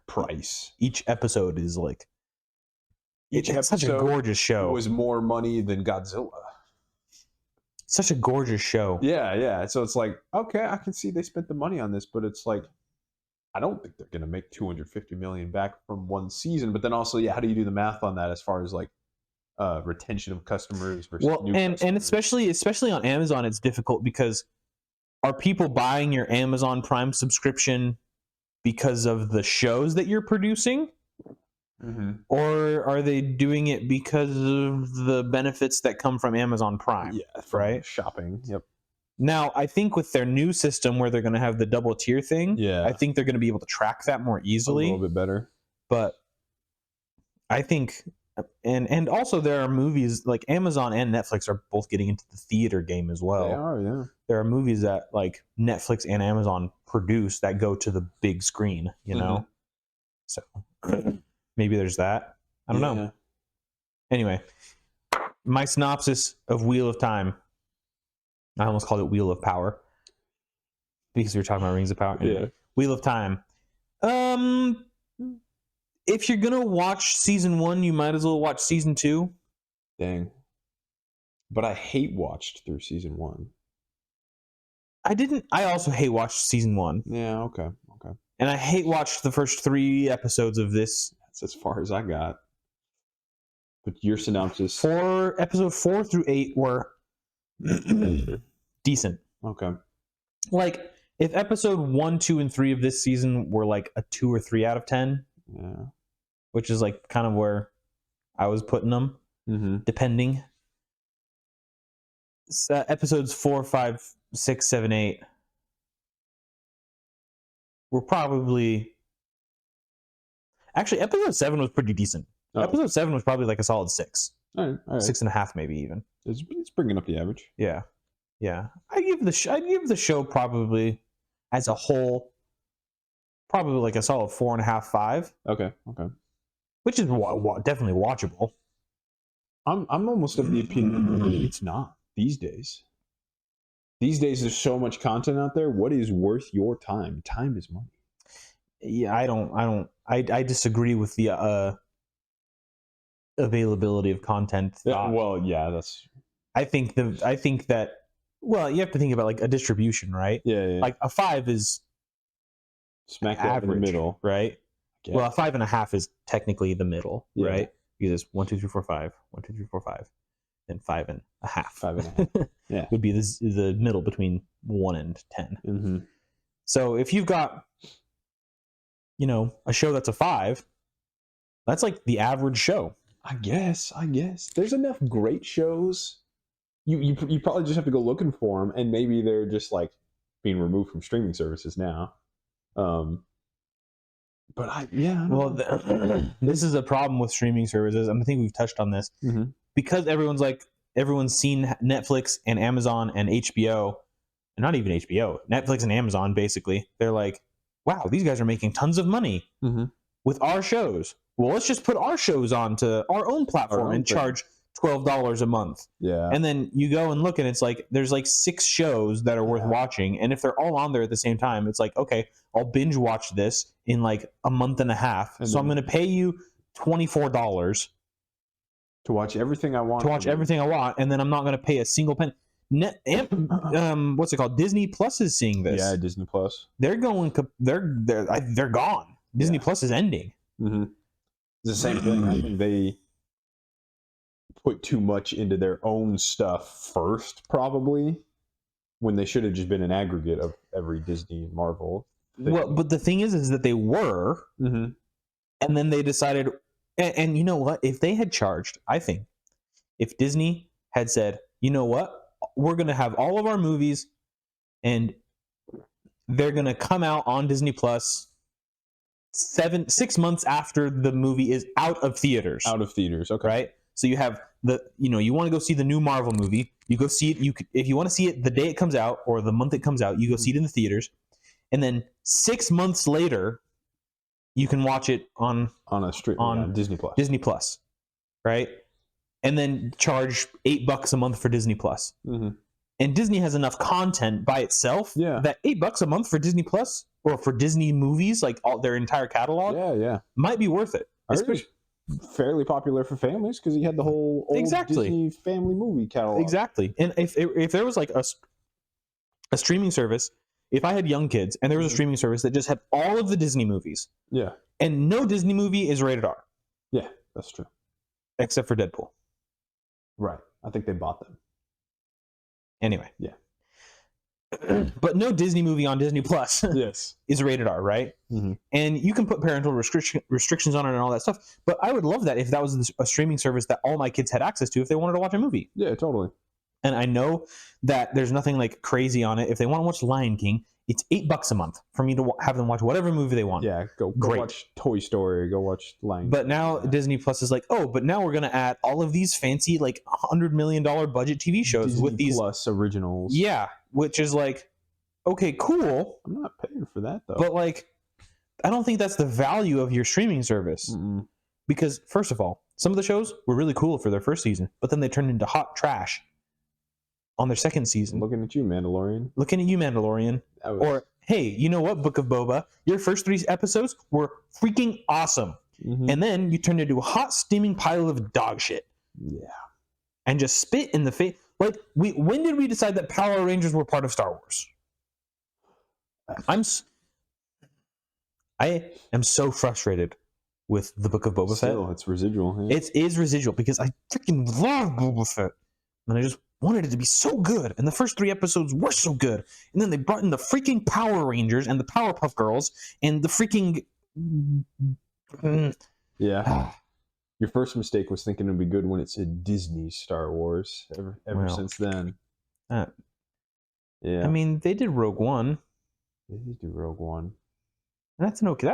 Price. Each episode is like it's such a gorgeous show. It was more money than Godzilla. Such a gorgeous show. Yeah. So it's like, okay, I can see they spent the money on this, but it's like, I don't think they're going to make $250 million back from one season. But then also, how do you do the math on that as far as like retention of customers versus new customers? And especially on Amazon, it's difficult because are people buying your Amazon Prime subscription because of the shows that you're producing? Or are they doing it because of the benefits that come from Amazon Prime? Right? Shopping. Yep. Now, I think with their new system where they're going to have the double tier thing, I think they're going to be able to track that more easily. A little bit better. But I think, and also there are movies, like Amazon and Netflix are both getting into the theater game as well. They are, yeah. There are movies that like Netflix and Amazon produce that go to the big screen, you know? So maybe there's that. I don't know. Anyway, my synopsis of Wheel of Time. I almost called it Wheel of Power because we were talking about Rings of Power. Anyway, Wheel of Time. if you're gonna watch season 1, you might as well watch season 2. Dang. But I hate watched through season 1. I also hate watched season 1. Yeah, okay. And I hate watched the first 3 episodes of this. That's as far as I got. But your synopsis. Episode 4 through 8 were decent. Okay. Like, if episode 1, 2, and 3 of this season were like a 2 or 3 out of 10, Yeah. which is like kind of where I was putting them, depending. Episodes 4, 5, 6, 7, 8 were probably... Actually, episode 7 was pretty decent. Oh. Episode 7 was probably like a solid 6. All right. 6.5 maybe even. It's bringing up the average. Yeah. I'd give the show probably as a whole probably like a solid 4.5, 5. Okay. Which is definitely watchable. I'm almost of the opinion it's not these days. These days, there's so much content out there. What is worth your time? Time is money. Yeah, I disagree with the availability of content. Well, yeah, that's. I think that. Well, you have to think about like a distribution, right? Yeah. Like a 5 is smack dab in the middle, right? Yeah. Well, a 5.5 is technically the middle, Yeah. right? Because it's 1, 2, 3, 4, 5, 1, 2, 3, 4, 5, and 5.5. 5.5. Yeah. Would be the middle between 1 and 10. Mm-hmm. So if you've got, a show that's a 5, that's like the average show. I guess there's enough great shows. You probably just have to go looking for them, and maybe they're just like being removed from streaming services now. But this is a problem with streaming services. I think we've touched on this because everyone's seen Netflix and Amazon and HBO, and not even HBO, Netflix and Amazon. Basically, they're like, wow, these guys are making tons of money with our shows. Well, let's just put our shows onto our own platform and charge $12 a month. Yeah. And then you go and look, and it's like there's like 6 shows that are worth watching, and if they're all on there at the same time, it's like, okay, I'll binge watch this in like a month and a half. So I'm going to pay you $24 to watch everything I want. And then I'm not going to pay a single penny. What's it called? Disney Plus is seeing this. Yeah, Disney Plus. They're gone. Disney Plus is ending. Mm-hmm. It's the same thing. I think they put too much into their own stuff first, probably, when they should have just been an aggregate of every Disney and Marvel thing. Well, but the thing is that they were, and then they decided, and you know what? If they had charged, I think, if Disney had said, you know what, we're going to have all of our movies, and they're going to come out on Disney Plus 6 months after the movie is out of theaters. Okay. Right? So you have you want to go see the new Marvel movie, you go see it. If you want to see it the day it comes out or the month it comes out, you go see it in the theaters. And then 6 months later, you can watch it on Disney Plus. Disney Plus, right? And then charge $8 a month for Disney Plus. And Disney has enough content by itself that $8 a month for Disney Plus or for Disney movies, like all their entire catalog, might be worth it. Especially fairly popular for families because he had the whole old Disney family movie catalog. Exactly. And if there was like a streaming service, if I had young kids and there was a streaming service that just had all of the Disney movies, and no Disney movie is rated R. Yeah, that's true. Except for Deadpool. Right. I think they bought them. Anyway. Yeah. But no Disney movie on Disney Plus is rated R, right? And you can put parental restrictions on it and all that stuff. But I would love that if that was a streaming service that all my kids had access to if they wanted to watch a movie. Yeah, totally. And I know that there's nothing like crazy on it. If they want to watch Lion King, it's $8 a month for me to have them watch whatever movie they want. Yeah, go watch Toy Story, go watch Lion King. But now Disney Plus is like, but now we're going to add all of these fancy, like $100 million budget TV shows Disney with these Plus originals. Yeah, which is like, okay, cool. I'm not paying for that though. But like, I don't think that's the value of your streaming service. Because first of all, some of the shows were really cool for their first season, but then they turned into hot trash on their second season. Looking at you, Mandalorian. Or, hey, you know what, Book of Boba? Your first 3 episodes were freaking awesome. and then you turn it into a hot steaming pile of dog shit. Yeah. And just spit in the face. Like, when did we decide that Power Rangers were part of Star Wars? I am so frustrated with the Book of Boba Still, Fett. it's residual. Yeah. It is residual because I freaking love Boba Fett. And I just wanted it to be so good. And the first 3 episodes were so good. And then they brought in the freaking Power Rangers and the Powerpuff Girls and the freaking... Yeah. Your first mistake was thinking it would be good when it said Disney Star Wars. Ever since then. Yeah. I mean, they did Rogue One. They did do Rogue One. That's an okay.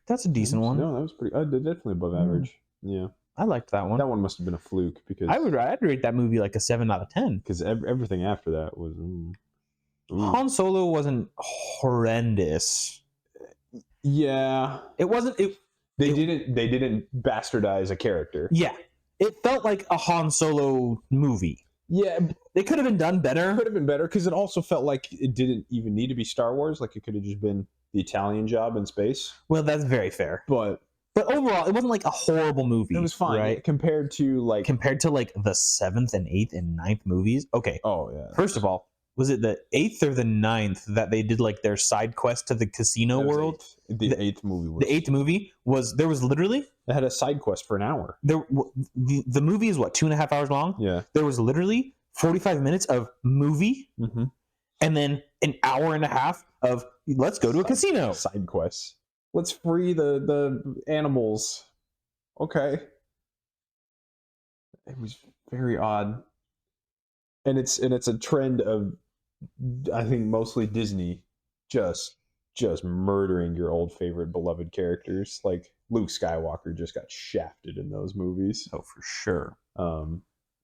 That's a decent one. No, that was pretty. Definitely above average. Yeah. I liked that one. That one must have been a fluke because I'd rate that movie like a 7 out of 10. Because everything after that was. Han Solo wasn't horrendous. Yeah. It wasn't. They didn't bastardize a character. Yeah. It felt like a Han Solo movie. Yeah. It could have been done better. Could have been better because it also felt like it didn't even need to be Star Wars. Like it could have just been the Italian Job in space. Well, that's very fair. But overall, it wasn't like a horrible movie. it was fine, right? Compared to like the 7th and 8th and 9th movies. Okay. Oh yeah. First of all, was it the 8th or the 9th that they did like their side quest to the casino world? The 8th movie was. The 8th movie there was literally. It had a side quest for an hour. The movie is what, 2.5 hours long? Yeah. There was literally 45 minutes of movie, Mm-hmm. and then an hour and a half of let's go to a casino. Side quests. Let's free the animals. Okay. It was very odd. And it's a trend of, I think, mostly Disney just murdering your old favorite beloved characters. Like Luke Skywalker just got shafted in those movies. Oh, for sure.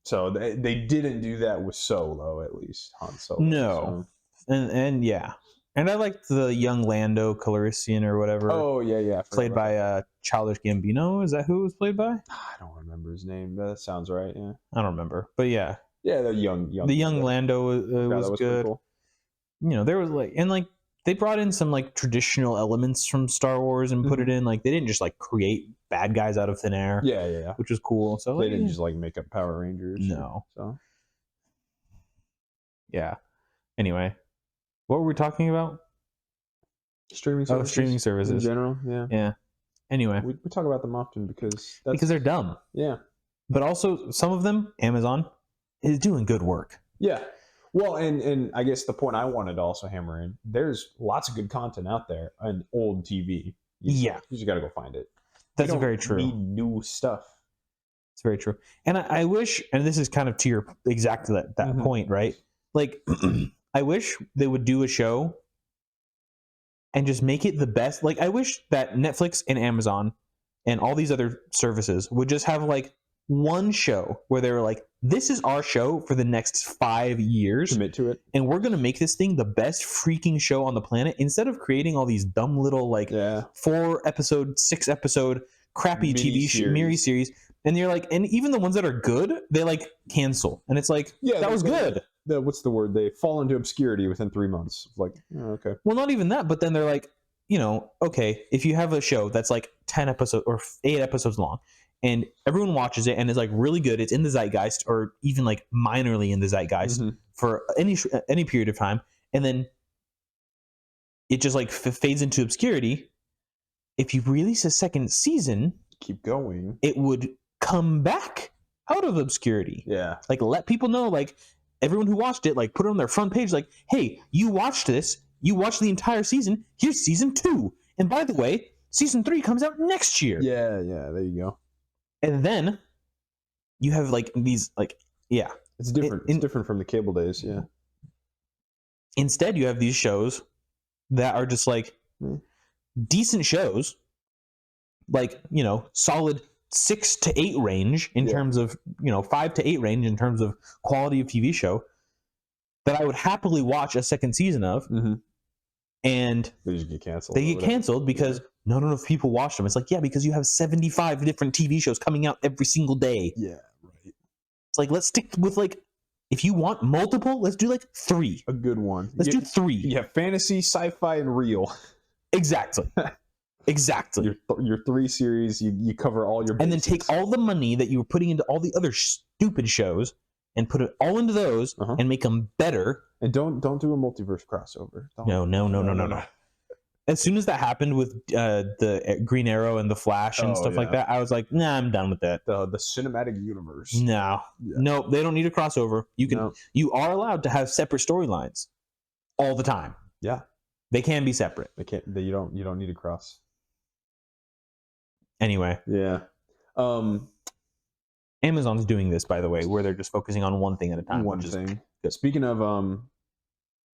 So they didn't do that with Solo, at least. Han Solo. No. So. And yeah. And I liked the young Lando Calrissian or whatever. Oh, yeah. Played by Childish Gambino. Is that who it was played by? I don't remember his name. That sounds right, yeah. I don't remember. But yeah. Yeah, the young Lando was good. Cool. You know, there was they brought in some like traditional elements from Star Wars and put it in. Like they didn't just like create bad guys out of thin air. Yeah. Which was cool. So they didn't just like make up Power Rangers. No. So yeah. Anyway, what were we talking about? Streaming services. Oh, streaming services in general. Yeah. Yeah. Anyway, we talk about them often because they're dumb. Yeah. But also some of them, Amazon is doing good work. Yeah. Well, and I guess the point I wanted to also hammer in, there's lots of good content out there on old TV. You just got to go find it. That's very true. Need new stuff. It's very true. And I wish, and this is kind of to your exactly that point, right? Like, I wish they would do a show and just make it the best. Like, I wish that Netflix and Amazon and all these other services would just have like one show where they were like, this is our show for the next 5 years. Commit to it. And we're going to make this thing the best freaking show on the planet instead of creating all these dumb little like 4-episode, 6-episode crappy mini series. And you're like, and even the ones that are good, they like cancel. And it's like, that was good. What's the word? They fall into obscurity within 3 months. Like, okay. Well, not even that, but then they're like, you know, okay, if you have a show that's like 10 episodes or 8 episodes long and everyone watches it and it's like really good, it's in the zeitgeist or even like minorly in the zeitgeist for any period of time, and then it just like fades into obscurity. If you release a second season, keep going, it would come back out of obscurity. Yeah. Like let people know, like everyone who watched it, like put it on their front page, like, hey, you watched this, you watched the entire season, here's season 2. And by the way, season 3 comes out next year. Yeah, there you go. And then you have like these like it's different. It's different from the cable days. Yeah. Instead, you have these shows that are just like decent shows, like, you know, solid 6 to 8 range in terms of, you know, 5 to 8 range in terms of quality of TV show that I would happily watch a second season of. And they just get canceled. They get canceled because not enough people watch them. It's like, because you have 75 different TV shows coming out every single day. Yeah, right. It's like, let's stick with like, if you want multiple, let's do like 3. A good one. Let's do 3. You have fantasy, sci-fi, and real. Exactly. Exactly. Your 3 series, you cover all your And then bases. take all the money that you were putting into all the other stupid shows and put it all into those and make them better. And don't do a multiverse crossover. No. As soon as that happened with the Green Arrow and the Flash and stuff like that, I was like, nah, I'm done with that. The cinematic universe. No, they don't need a crossover. You are allowed to have separate storylines all the time. Yeah, they can be separate. They can't. You don't need a cross. Anyway, yeah. Amazon's doing this, by the way, where they're just focusing on one thing at a time. One thing. Speaking of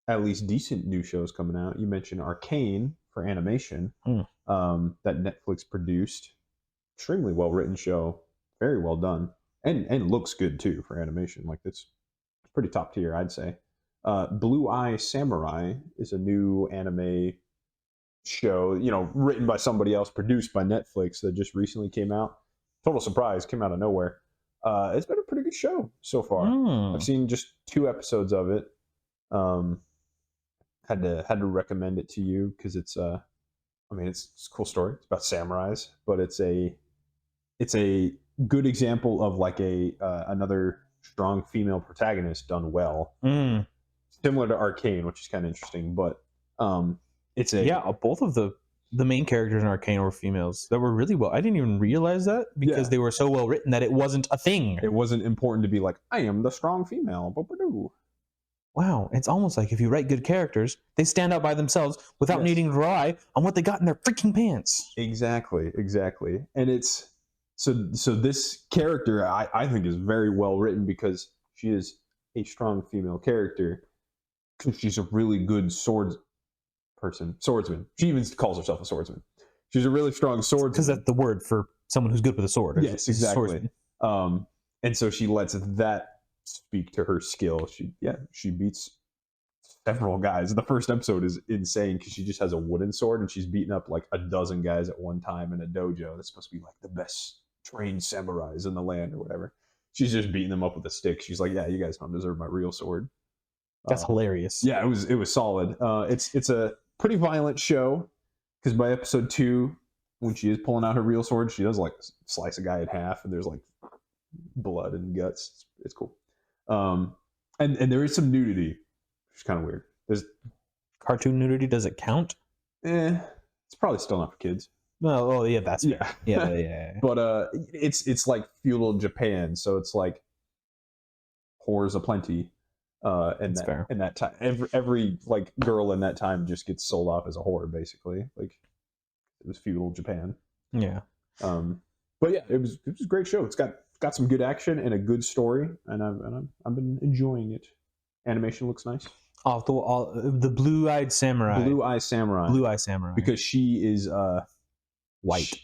at least decent new shows coming out, you mentioned Arcane for animation. That Netflix produced. Extremely well written show, very well done, and looks good too for animation. Like it's pretty top tier, I'd say. Blue Eye Samurai is a new anime show, written by somebody else, produced by Netflix, that just recently came out. Total surprise, came out of nowhere. It's been a pretty good show so far. I've seen just 2 episodes of it. Had to recommend it to you because it's a cool story. It's about samurais, but it's a good example of like another strong female protagonist done well. Similar to Arcane, which is kind of interesting, but it's both of the main characters in Arcane were females that were really well. I didn't even realize that because they were so well written that it wasn't a thing. It wasn't important to be like, I am the strong female. Wow, it's almost like if you write good characters, they stand out by themselves without needing to rely on what they got in their freaking pants. Exactly. And it's so this character I think is very well written because she is a strong female character. Because she's a really good swordsman. She even calls herself a swordsman. She's a really strong swordsman. Because that's the word for someone who's good with a sword. Yes, exactly. And so she lets that speak to her skill. She beats several guys. The first episode is insane because she just has a wooden sword and she's beating up like a dozen guys at one time in a dojo. That's supposed to be like the best trained samurais in the land or whatever. She's just beating them up with a stick. She's like, yeah, you guys don't deserve my real sword. That's hilarious. Yeah, it was solid. It's a pretty violent show because by episode 2, when she is pulling out her real sword, she does like slice a guy in half and there's like blood and guts. It's cool. And there is some nudity, which is kind of weird. There's cartoon nudity. Does it count? It's probably still not for kids. Oh yeah, that's fair. Yeah. But it's like feudal Japan, so it's like whores aplenty. And that's fair. In that time, every like girl in that time just gets sold off as a whore, basically. Like it was feudal Japan. Yeah. But yeah, it was a great show. It's got some good action and a good story, and I've been enjoying it. Animation looks nice. The Blue Eye Samurai. Blue Eye Samurai. Because she is white.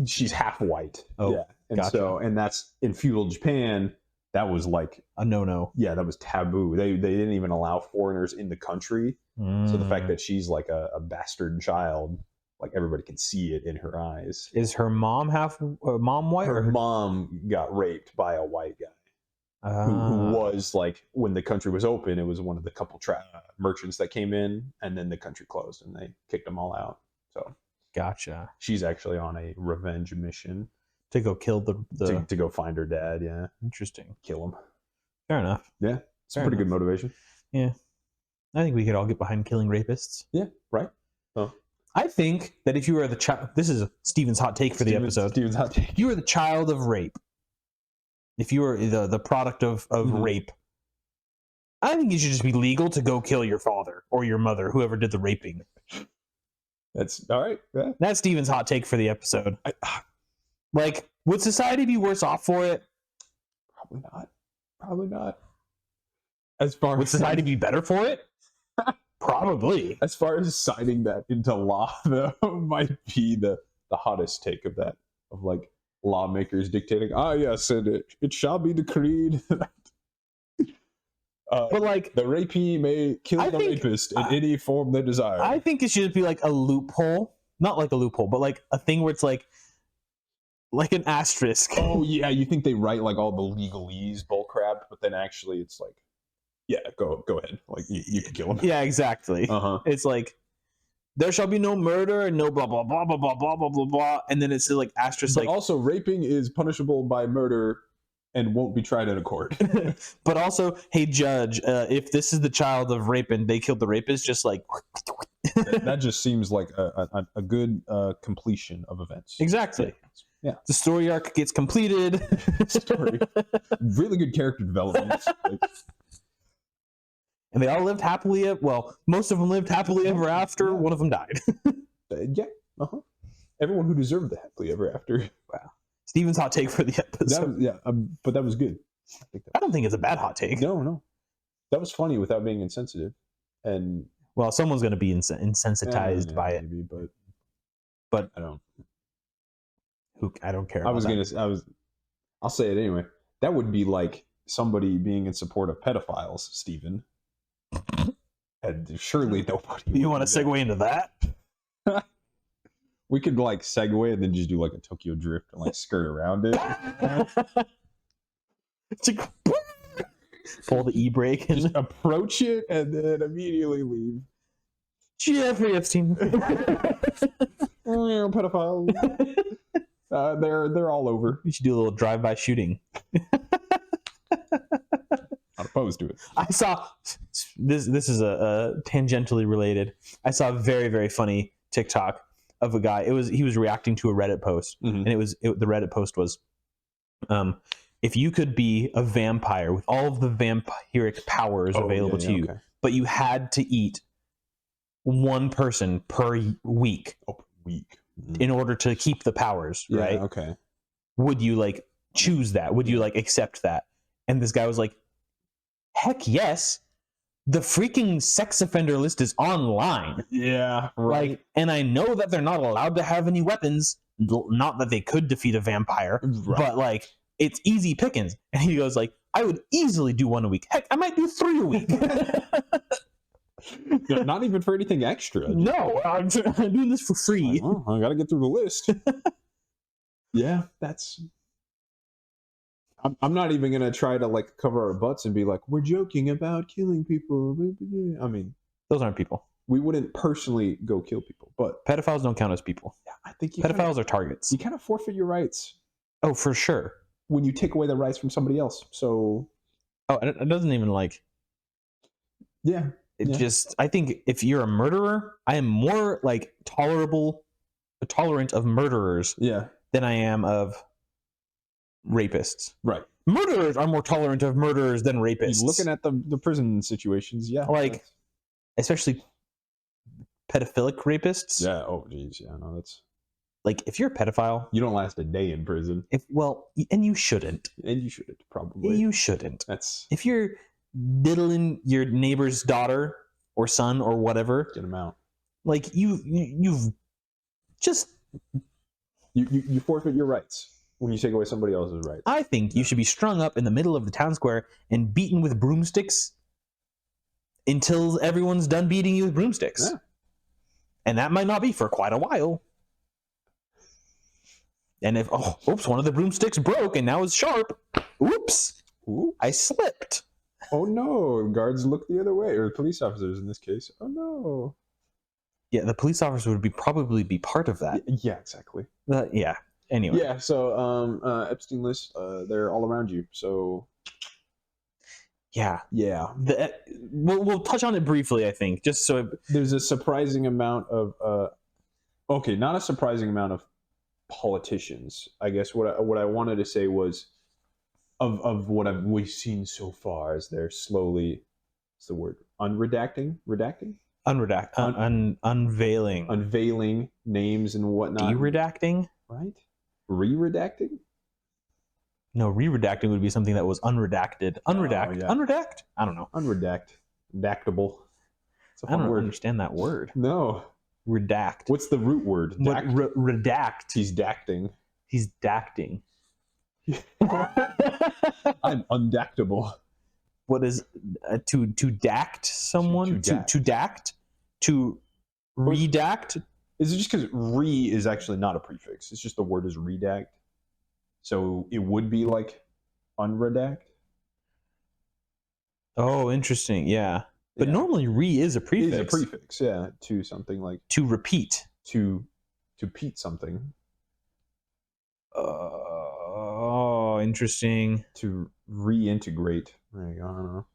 She's half white. Oh, yeah. And gotcha. and that's in feudal Japan. That was like a no-no. Yeah, that was taboo. They didn't even allow foreigners in the country. So the fact that she's like a bastard child, like everybody can see it in her eyes. Is her mom mom white? Her mom got raped by a white guy who was like, when the country was open, it was one of the couple merchants that came in, and then the country closed and they kicked them all out. So gotcha. She's actually on a revenge mission to go kill the to go find her dad. Yeah, interesting. Kill him. Fair enough. Yeah, it's a pretty good motivation. Yeah, I think we could all get behind killing rapists. Yeah, right. Oh. I think that if you were the child, this is Steven's hot take for the episode. Steven's hot take. You were the child of rape. If you were the product of rape, I think it should just be legal to go kill your father or your mother, whoever did the raping. That's all right. Yeah. That's Steven's hot take for the episode. Like, would society be worse off for it? Probably not. Would society be better for it? Probably. As far as signing that into law, though, might be the hottest take of that, of like lawmakers dictating, yes, and it shall be decreed that but like the rapee may kill the rapist in any form they desire. I think it should be like a loophole, not like a loophole, but like a thing where it's like an asterisk. Oh yeah, you think they write like all the legalese bullcrap, but then actually it's like, yeah, go ahead, like you can kill him. Yeah, exactly. It's like there shall be no murder and no blah blah blah blah blah blah blah blah blah, and then it says like asterisk But like also, raping is punishable by murder and won't be tried in a court. but also, hey judge, if this is the child of rape and they killed the rapist, just like That just seems like a good completion of events. exactly. Yeah. The story arc gets completed. Story. Really good character development. Like, And they all lived happily. Well, most of them lived happily ever after. Yeah. One of them died. yeah. Everyone who deserved the happily ever after. Wow. Steven's hot take for the episode. But that was good. I don't think it's a bad hot take. No. That was funny without being insensitive. And Well, someone's going to be insensitized by it. maybe, but I don't. I don't care. I'll say it anyway. That would be like somebody being in support of pedophiles, Stephen. And surely nobody. You want to segue into that? We could like segue and then just do like a Tokyo drift and like skirt around it. Pull the e-brake and Just approach it and then immediately leave. Jeffrey Epstein. Pedophiles. They're all over. We should do a little drive-by shooting. Not opposed to it. I saw this. This is a tangentially related. I saw a very, very funny TikTok of a guy. He was reacting to a Reddit post, and the Reddit post was, if you could be a vampire with all of the vampiric powers available to you, but you had to eat one person per week, in order to keep the powers, right? Okay. Would you like choose that? Would you like accept that? And this guy was like, heck yes. The freaking sex offender list is online. Yeah, right. Like, and I know that they're not allowed to have any weapons. Not that they could defeat a vampire, but like it's easy pickings. And he goes like, I would easily do one a week. Heck, I might do 3 a week. Not even for anything extra. No, I'm doing this for free. Like, I gotta get through the list. Yeah, that's. I'm not even gonna try to like cover our butts and be like, we're joking about killing people. I mean, those aren't people. We wouldn't personally go kill people, but pedophiles don't count as people. Yeah, I think pedophiles are targets. You kind of forfeit your rights. Oh, for sure. When you take away the rights from somebody else, so. Oh, it doesn't even like. Yeah. Just, I think if you're a murderer, I am more like tolerant of murderers. Than I am of rapists. Right. Murderers are more tolerant of murderers than rapists. Looking at the prison situations, yeah. Like, especially pedophilic rapists. Yeah. Oh, geez. Yeah. No, that's. Like, if you're a pedophile, you don't last a day in prison. And you shouldn't. And you shouldn't, probably. You shouldn't. That's. If you're diddling your neighbor's daughter or son or whatever, get them out. Like you've just. You forfeit your rights when you take away somebody else's rights. I think you should be strung up in the middle of the town square and beaten with broomsticks until everyone's done beating you with broomsticks. Yeah. And that might not be for quite a while. And if, oops, one of the broomsticks broke and now it's sharp. Oops. I slipped. Oh no, guards look the other way, or police officers in this case. Oh no. Yeah, the police officer would probably be part of that. Yeah, exactly. Yeah. Anyway. Yeah. So, Epstein List, they're all around you. So. Yeah. Yeah. We'll touch on it briefly. I think just so there's a surprising amount of. Not a surprising amount of politicians. I guess what I wanted to say was, of what we've seen so far, is they're slowly. What's the word? Unredacting. Unveiling names and whatnot. De-redacting? Right? Re-redacting? No, re-redacting would be something that was unredacted. Unredact? Unredact? I don't know. Unredact. Redactable. I don't understand that word. No. Redact. What's the root word? Redact. He's dacting. He's dacting. I'm undactable. What is to dact someone? To dact? To redact? Is it just because re is actually not a prefix? It's just the word is redact. So it would be like unredact. Oh, interesting. Yeah. But normally re is a prefix. Is a prefix, yeah, to something like To repeat. to repeat something. Oh, interesting. To reintegrate. There you go. I don't know.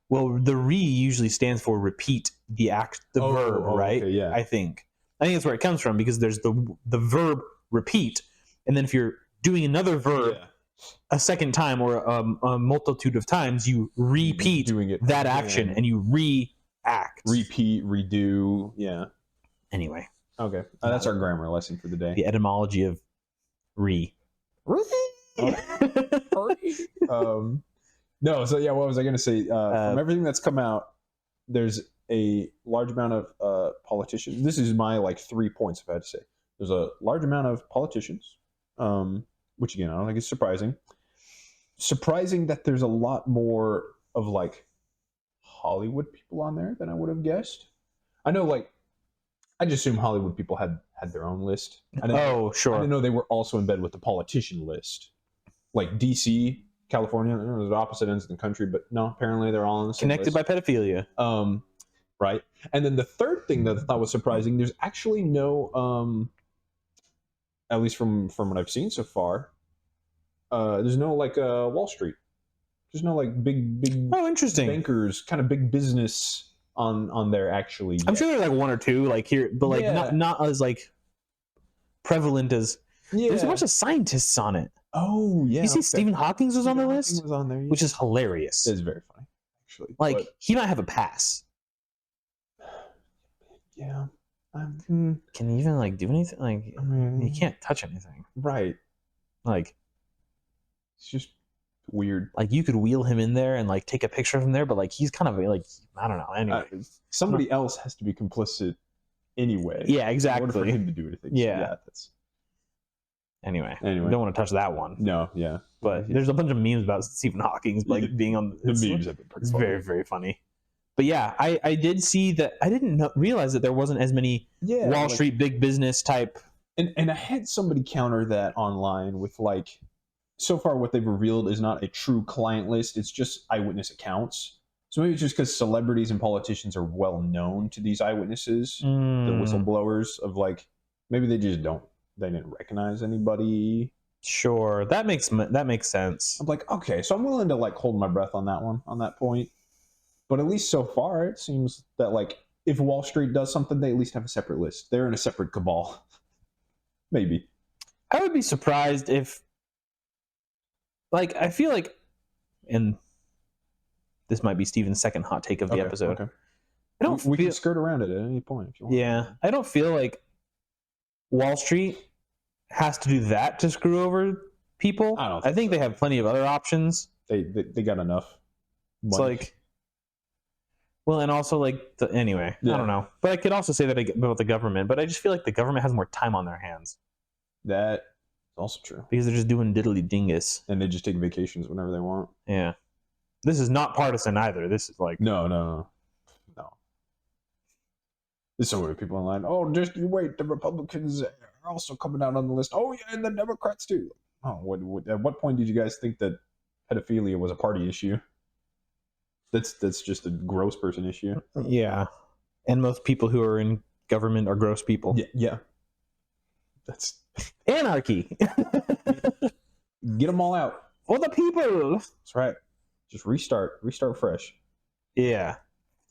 Well, the re usually stands for repeat the verb, right? Okay, yeah. I think that's where it comes from, because there's the verb repeat, and then if you're doing another verb a second time or a multitude of times, you repeat doing it that action and you react. Repeat, redo, yeah. Anyway, okay, that's our grammar lesson for the day. The etymology of re. No, so yeah, what was I going to say? From everything that's come out, there's a large amount of politicians. This is my 3 points, if I had to say. There's a large amount of politicians, which again, I don't think is surprising. Surprising that there's a lot more of Hollywood people on there than I would have guessed. I know, I just assume Hollywood people had their own list. Sure. I didn't know they were also in bed with the politician list. Like DC, California, there's opposite ends of the country, but no, apparently they're all on the same Connected list. by pedophilia. Right. And then the third thing that I thought was surprising, there's actually no, at least from what I've seen so far, there's no Wall Street. There's no big interesting bankers, kind of big business on there actually. I'm sure there's one or two here, but not as prevalent as. Yeah. There's a bunch of scientists on it. Oh yeah. You see, Stephen Hawking was on the Hawking list, was on there, which is hilarious. It's very funny, actually. He might have a pass. Yeah. Can he even do anything? He can't touch anything. Right. It's just weird. You could wheel him in there and take a picture from there, but he's kind of I don't know. Anyway, somebody else has to be complicit anyway. Yeah, exactly. In order for him to do anything. Yeah. So yeah, that's. Anyway, don't want to touch that one. No, yeah. But there's a bunch of memes about Stephen Hawking being on the memes have been pretty funny. Very, very funny. But yeah, I did see that. I didn't realize that there wasn't as many Wall Street big business type. And I had somebody counter that online with so far what they've revealed is not a true client list. It's just eyewitness accounts. So maybe it's just because celebrities and politicians are well known to these eyewitnesses, the whistleblowers of maybe they just they didn't recognize anybody. Sure, that makes sense. I'm okay, so I'm willing to hold my breath on that one, on that point. But at least so far, it seems that if Wall Street does something, they at least have a separate list. They're in a separate cabal. Maybe. I would be surprised if, I feel and this might be Steven's second hot take of the episode. Okay. I don't. We can skirt around it at any point if you want. Yeah, I don't feel like Wall Street has to do that to screw over people. I think they have plenty of other options. They got enough money. It's well, and also anyway, I don't know. But I could also say that about the government, but I just feel like the government has more time on their hands. That is also true. Because they're just doing diddly dingus. And they just take vacations whenever they want. Yeah. This is not partisan either. This is No. There's so many people online. Oh, just you wait. The Republicans are also coming out on the list. Oh, yeah, and the Democrats too. Oh, at what point did you guys think that pedophilia was a party issue? That's just a gross person issue. Yeah. And most people who are in government are gross people. Yeah. That's anarchy. Get them all out. For the people. That's right. Just restart fresh. Yeah.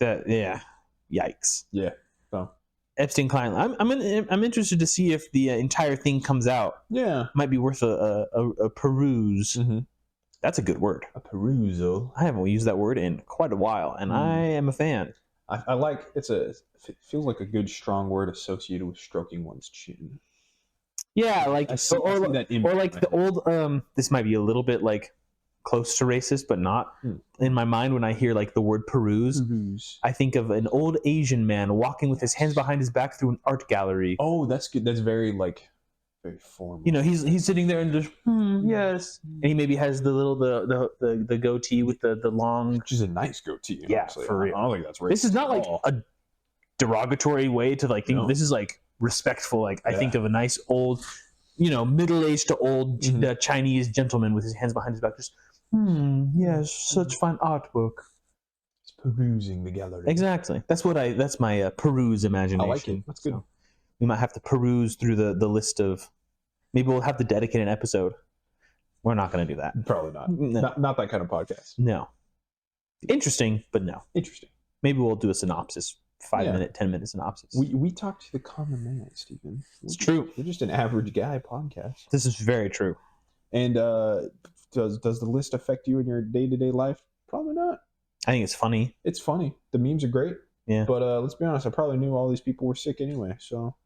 Yikes. Yeah. So Epstein client. I'm interested to see if the entire thing comes out. Yeah. Might be worth a peruse. Mm-hmm. That's a good word. A perusal. I haven't used that word in quite a while, and I am a fan. I like it feels like a good strong word associated with stroking one's chin. Yeah, the old this might be a little bit close to racist, but not. In my mind, when I hear the word peruse, I think of an old Asian man walking with his hands behind his back through an art gallery. Oh, that's good. That's very very formal. He's sitting there and just yes, and he maybe has the little the goatee with the long, which is a nice goatee. Yeah, honestly. for real. I don't think that's racist. This is not a derogatory way to think. No. This is respectful. I think of a nice old, middle-aged to old Chinese gentleman with his hands behind his back, just yes, such fine artwork. It's perusing the gallery. Exactly. That's my peruse imagination. I like it. That's good. So we might have to peruse through the list of. Maybe we'll have to dedicate an episode. We're not going to do that. Probably not. No. Not that kind of podcast. No. Interesting, but no. Interesting. Maybe we'll do a synopsis. 5-minute, 10-minute synopsis. We talk to the common man, Stephen. It's true. We're just an average guy podcast. This is very true. And does the list affect you in your day-to-day life? Probably not. I think it's funny. It's funny. The memes are great. Yeah. But let's be honest, I probably knew all these people were sick anyway. So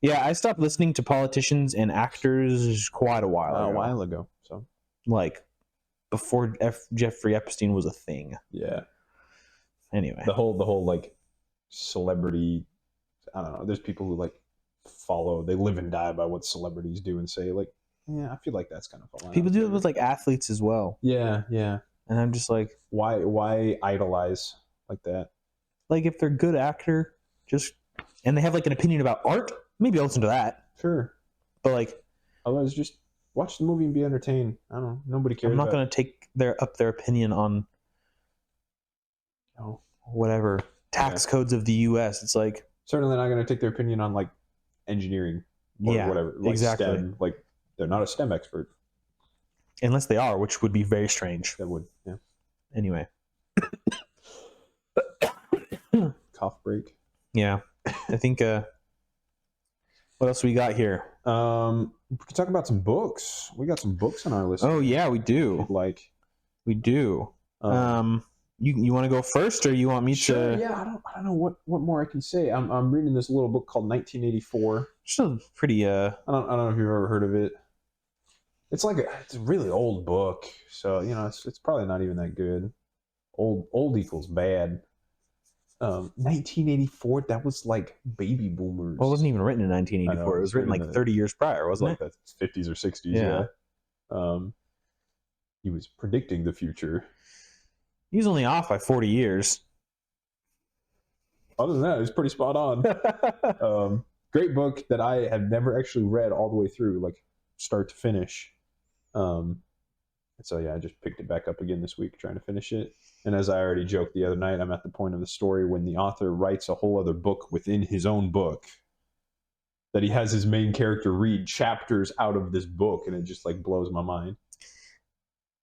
Yeah, I stopped listening to politicians and actors quite a while ago. So like before Jeffrey Epstein was a thing. yeah. Anyway, The whole like celebrity. I don't know. There's people who like follow. They live and die by what celebrities do and say. Like, yeah, I feel like that's kind of falling people out do there. it with like athletes as well. Yeah. And I'm just like Why idolize like that? Like if they're a good actor, and they have like an opinion about art, maybe I'll listen to that. Sure. But like, Otherwise, just watch the movie and be entertained. I don't know. Nobody cares. I'm not going to take their opinion on whatever tax codes of the U.S. It's like certainly not going to take their opinion on like engineering or whatever. Like exactly. STEM. Like they're not a STEM expert. Unless they are, which would be very strange. That would. Yeah. Anyway. Cough break. Yeah. I think. What else we got here? We can talk about some books. We got some books on our list. Oh yeah, we do. We do. You want to go first, or you want me sure, to? Yeah, I don't know what more I can say. I'm reading this little book called 1984. Still pretty. I don't know if you've ever heard of it. It's a really old book, so it's probably not even that good. Old equals bad. 1984. That was like baby boomers. Well, it wasn't even written in 1984. It was written like 30 years prior, wasn't it? Like the 50s or 60s. Yeah. He was predicting the future. He's only off by 40 years. Other than that, it's pretty spot on. Great book that I have never actually read all the way through, like start to finish. So yeah, I just picked it back up again this week, trying to finish it. And as I already joked the other night, I'm at the point of the story when the author writes a whole other book within his own book that he has his main character read chapters out of this book, and it just like blows my mind.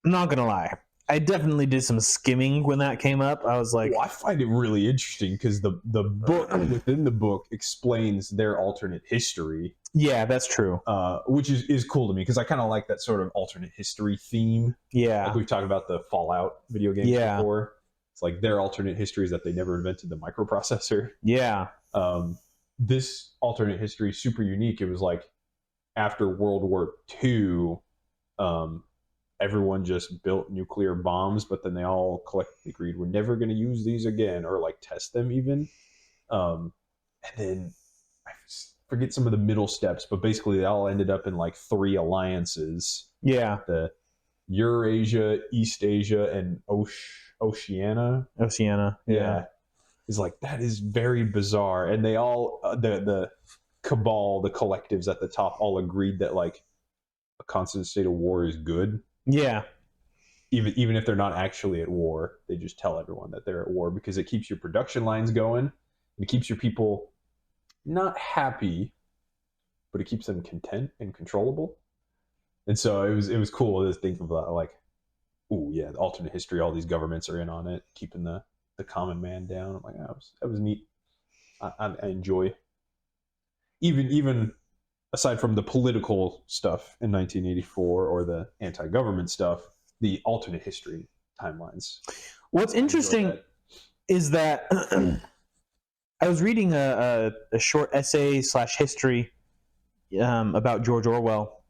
I'm not gonna lie. I definitely did some skimming when that came up. I was like, well, I find it really interesting because the book within the book explains their alternate history. Yeah, that's true. Which is cool to me because I kind of like that sort of alternate history theme. Yeah. Like we've talked about the Fallout video games before. It's like their alternate history is that they never invented the microprocessor. Yeah. This alternate history is super unique. It was like after World War II, everyone just built nuclear bombs, but then they all collectively agreed we're never going to use these again or like test them even. And then I forget some of the middle steps, but basically they all ended up in like 3 alliances. Yeah. The Eurasia, East Asia, and Oceania. Yeah. It's like, that is very bizarre. And they all, the cabal, the collectives at the top all agreed that like a constant state of war is good. Yeah. Even if they're not actually at war, they just tell everyone that they're at war because it keeps your production lines going. And it keeps your people not happy, but it keeps them content and controllable. And so it was cool to think of that, like, oh yeah, the alternate history, all these governments are in on it, keeping the common man down. I'm like, that was neat. I enjoy. Even aside from the political stuff in 1984 or the anti-government stuff, the alternate history timelines. What's interesting is that I was reading a short essay / history about George Orwell,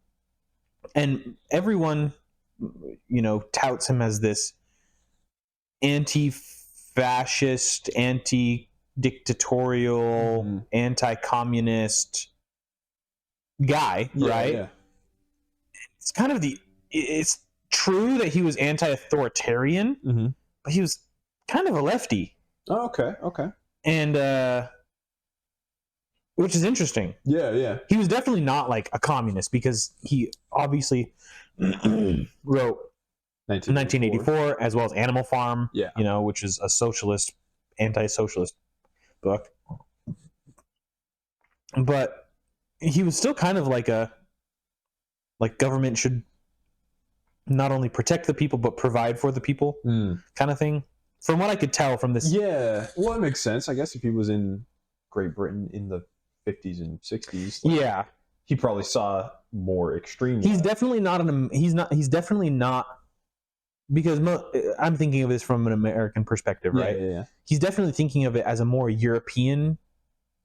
and everyone, touts him as this anti-fascist, anti-dictatorial, anti-communist guy, right? Yeah. It's kind of it's true that he was anti-authoritarian, but he was kind of a lefty. Oh, okay. And which is interesting. Yeah. He was definitely not like a communist because he obviously wrote 1984, as well as Animal Farm, Yeah. which is a socialist, anti-socialist book. But he was still kind of like government should not only protect the people but provide for the people kind of thing. From what I could tell from this. Yeah, well, it makes sense. I guess if he was in Great Britain in the 50s and 60s, Yeah, he probably saw more extreme. he's definitely not he's definitely not, because I'm thinking of this from an American perspective, right? Yeah. He's definitely thinking of it as a more European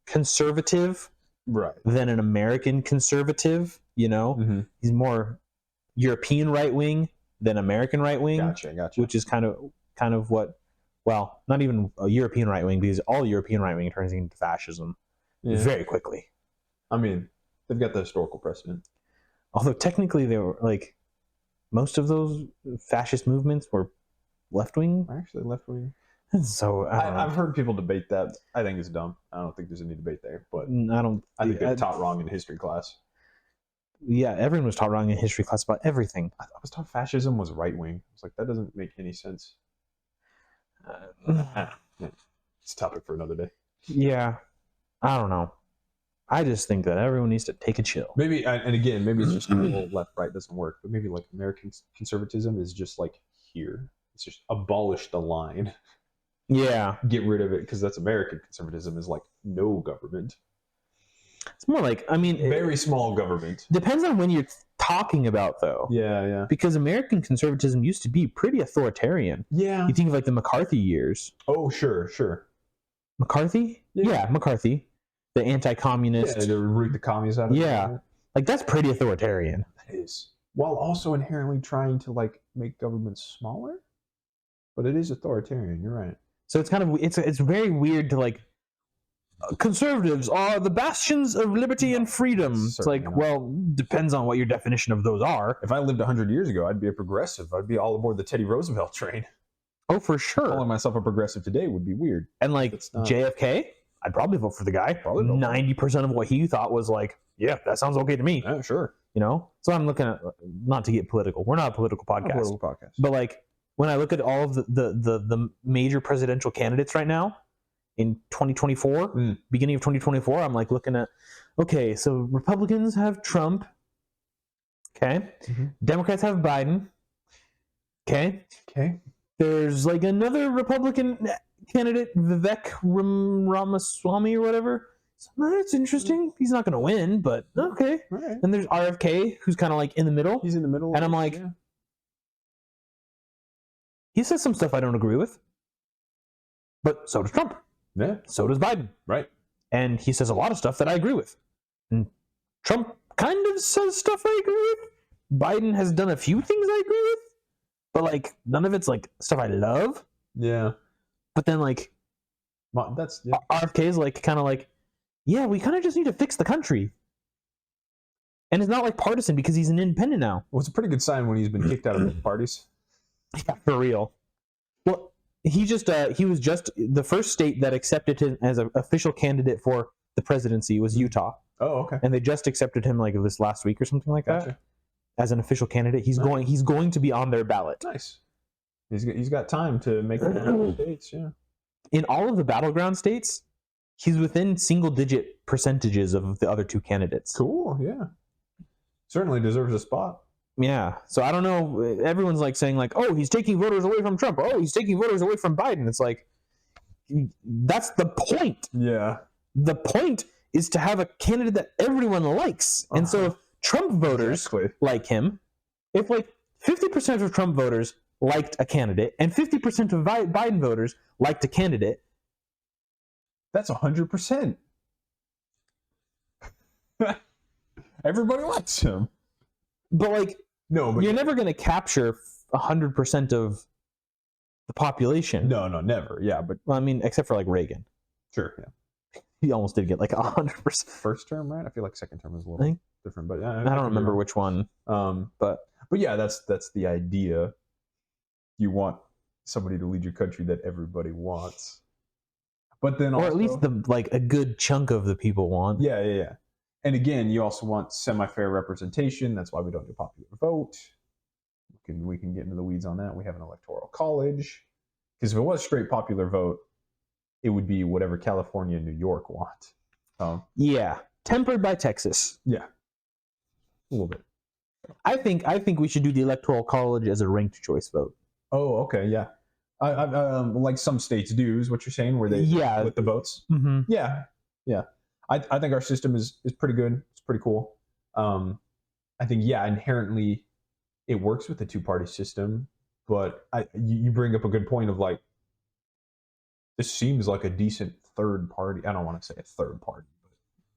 conservative Right. than an American conservative. Mm-hmm. He's more European right wing than American right wing. Gotcha. Which is kind of what, well, not even a European right wing, because all European right wing turns into fascism very quickly. I mean, they've got the historical precedent. Although technically they were most of those fascist movements were left wing. Actually, left wing. So I've heard people debate that. I think it's dumb. I don't think there's any debate there. But I think they're taught wrong in history class. Yeah, everyone was taught wrong in history class about everything. I was taught fascism was right wing. I was like, that doesn't make any sense. It's a topic for another day. Yeah, I don't know. I just think that everyone needs to take a chill. Maybe, and again, maybe it's just the whole left right doesn't work. But maybe like American conservatism is just like here. It's just abolish the line. Yeah, get rid of it, because that's American conservatism is like no government. It's more like, very small government. Depends on when you're talking about, though. Yeah. Because American conservatism used to be pretty authoritarian. Yeah. You think of like the McCarthy years. Oh, sure. McCarthy? Yeah, McCarthy. The anti-communist. Yeah, to root the communists out of it. Yeah. Like, that's pretty authoritarian. That is. While also inherently trying to like make governments smaller. But it is authoritarian, you're right. So it's kind of, it's very weird to like, conservatives are the bastions of liberty and freedom. It's like, well, depends on what your definition of those are. If I lived 100 years ago, I'd be a progressive. I'd be all aboard the Teddy Roosevelt train. Oh, for sure. Calling myself a progressive today would be weird. And like JFK, I'd probably vote for the guy. Probably 90% of what he thought was like, yeah, that sounds okay to me. Yeah, sure. So I'm looking at, not to get political. We're not a political podcast. But like, when I look at all of the major presidential candidates right now, in 2024, beginning of 2024, I'm like looking at, okay, so Republicans have Trump, okay, Democrats have Biden, okay, there's like another Republican candidate, Vivek Ramaswamy or whatever. So, that's interesting. He's not going to win, but okay. Right. And there's RFK, who's kind of like in the middle. He's in the middle, and I'm like, he says some stuff I don't agree with, but so does Trump. Yeah. So does Biden. Right. And he says a lot of stuff that I agree with. And Trump kind of says stuff I agree with. Biden has done a few things I agree with. But like, none of it's like stuff I love. Yeah. But then like, that's RFK is like, kind of like, yeah, we kind of just need to fix the country. And it's not like partisan because he's an independent now. Well, it's a pretty good sign when he's been kicked out of both parties. Yeah, for real. Well, he was just the first state that accepted him as an official candidate for the presidency was Utah. Oh, okay. And they just accepted him like this last week or something like that as an official candidate. He's going to be on their ballot. Nice. He's got time to make the states. Yeah. In all of the battleground states, he's within single-digit percentages of the other two candidates. Cool. Yeah. Certainly deserves a spot. Yeah, so I don't know. Everyone's like saying like, "Oh, he's taking voters away from Trump. Oh, he's taking voters away from Biden." It's like, that's the point. Yeah. The point is to have a candidate that everyone likes, and so if Trump voters like him, if like 50% of Trump voters liked a candidate and 50% of Biden voters liked a candidate, that's 100%. Everybody likes him. But like, no, but you're never going to capture 100% of the population. No, never. Yeah, but well, I mean, except for like Reagan. Sure, yeah. He almost did get like 100%. First term, right? I feel like second term is a little different, but yeah, I don't remember which one. But yeah, that's the idea. You want somebody to lead your country that everybody wants, but then or at least a good chunk of the people want. Yeah. And again, you also want semi-fair representation. That's why we don't do popular vote. we can get into the weeds on that. We have an electoral college, because if it was straight popular vote, it would be whatever California and New York want. Yeah, tempered by Texas. Yeah, a little bit. I think we should do the electoral college as a ranked choice vote. Oh, okay, yeah. Like some states do, is what you're saying, where they split the votes. Mm-hmm. Yeah. I think our system is pretty good. It's pretty cool. I think inherently it works with the two-party system, but you bring up a good point of like, this seems like a decent third party. I don't want to say a third party,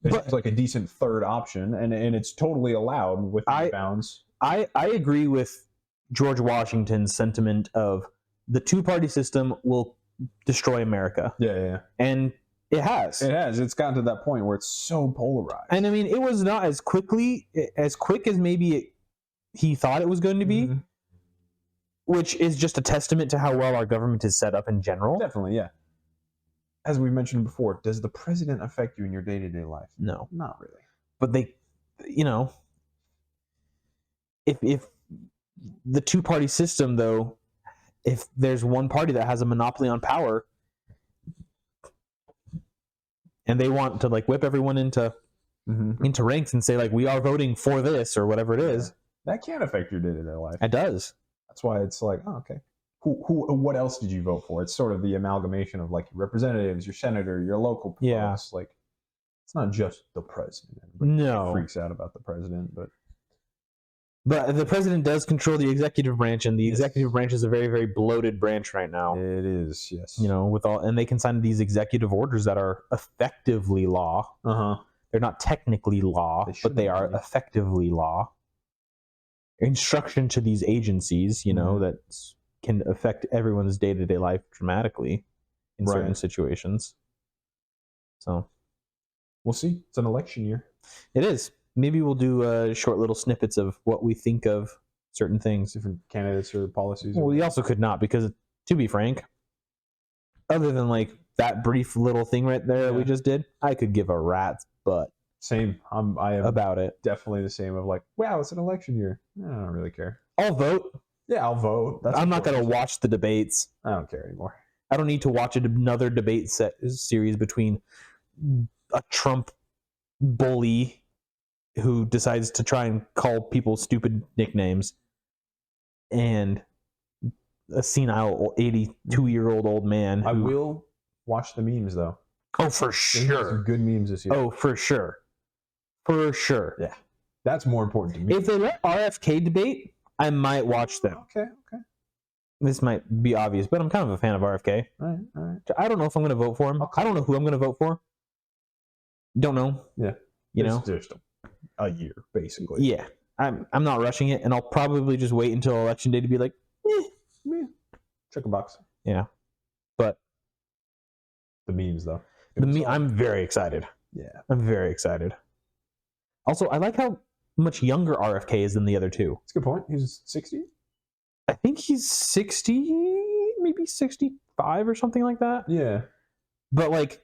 but it's like a decent third option, and it's totally allowed within bounds. I agree with George Washington's sentiment of the two-party system will destroy America. Yeah. And it has. It's gotten to that point where it's so polarized. And I mean, it was not as quick as maybe he thought it was going to be, which is just a testament to how well our government is set up in general. Definitely, yeah. As we mentioned before, does the president affect you in your day-to-day life? No. Not really. But they, if the two-party system, though, if there's one party that has a monopoly on power and they want to like whip everyone into ranks and say like, we are voting for this or whatever it is, that can affect your day-to-day life. It does. That's why it's like, oh, okay. What else did you vote for? It's sort of the amalgamation of like your representatives, your senator, your local folks. Yeah. Like, it's not just the president. No. Freaks out about the president, but the president does control the executive branch, and the executive branch is a very, very bloated branch right now. It is, yes. And they can sign these executive orders that are effectively law. They're not technically law, but they are effectively law. Instruction to these agencies, that can affect everyone's day-to-day life dramatically in certain situations. So we'll see. It's an election year. It is. Maybe we'll do short little snippets of what we think of certain things. Different candidates or policies. Well, we also could not, because to be frank, other than like that brief little thing right there that we just did, I could give a rat's butt. Same. I am about it. Definitely the same of like, wow, it's an election year. I don't really care. I'll vote. Yeah, I'll vote. I'm not going to watch the debates. I don't care anymore. I don't need to watch another debate series between a Trump bully who decides to try and call people stupid nicknames and a senile 82-year-old old man. I will watch the memes, though. Oh, for sure. Some good memes this year. Oh, for sure. For sure. Yeah. That's more important to me. If they let RFK debate, I might watch them. Okay. This might be obvious, but I'm kind of a fan of RFK. All right. I don't know if I'm going to vote for him. I don't know who I'm going to vote for. Don't know. Yeah. Just a year, basically. Yeah. I'm not rushing it, and I'll probably just wait until election day to be like, check a box. Yeah. But the memes, though. I'm very excited. Yeah. I'm very excited. Also, I like how much younger RFK is than the other two. That's a good point. He's 60? I think he's 60, maybe 65 or something like that. Yeah. But like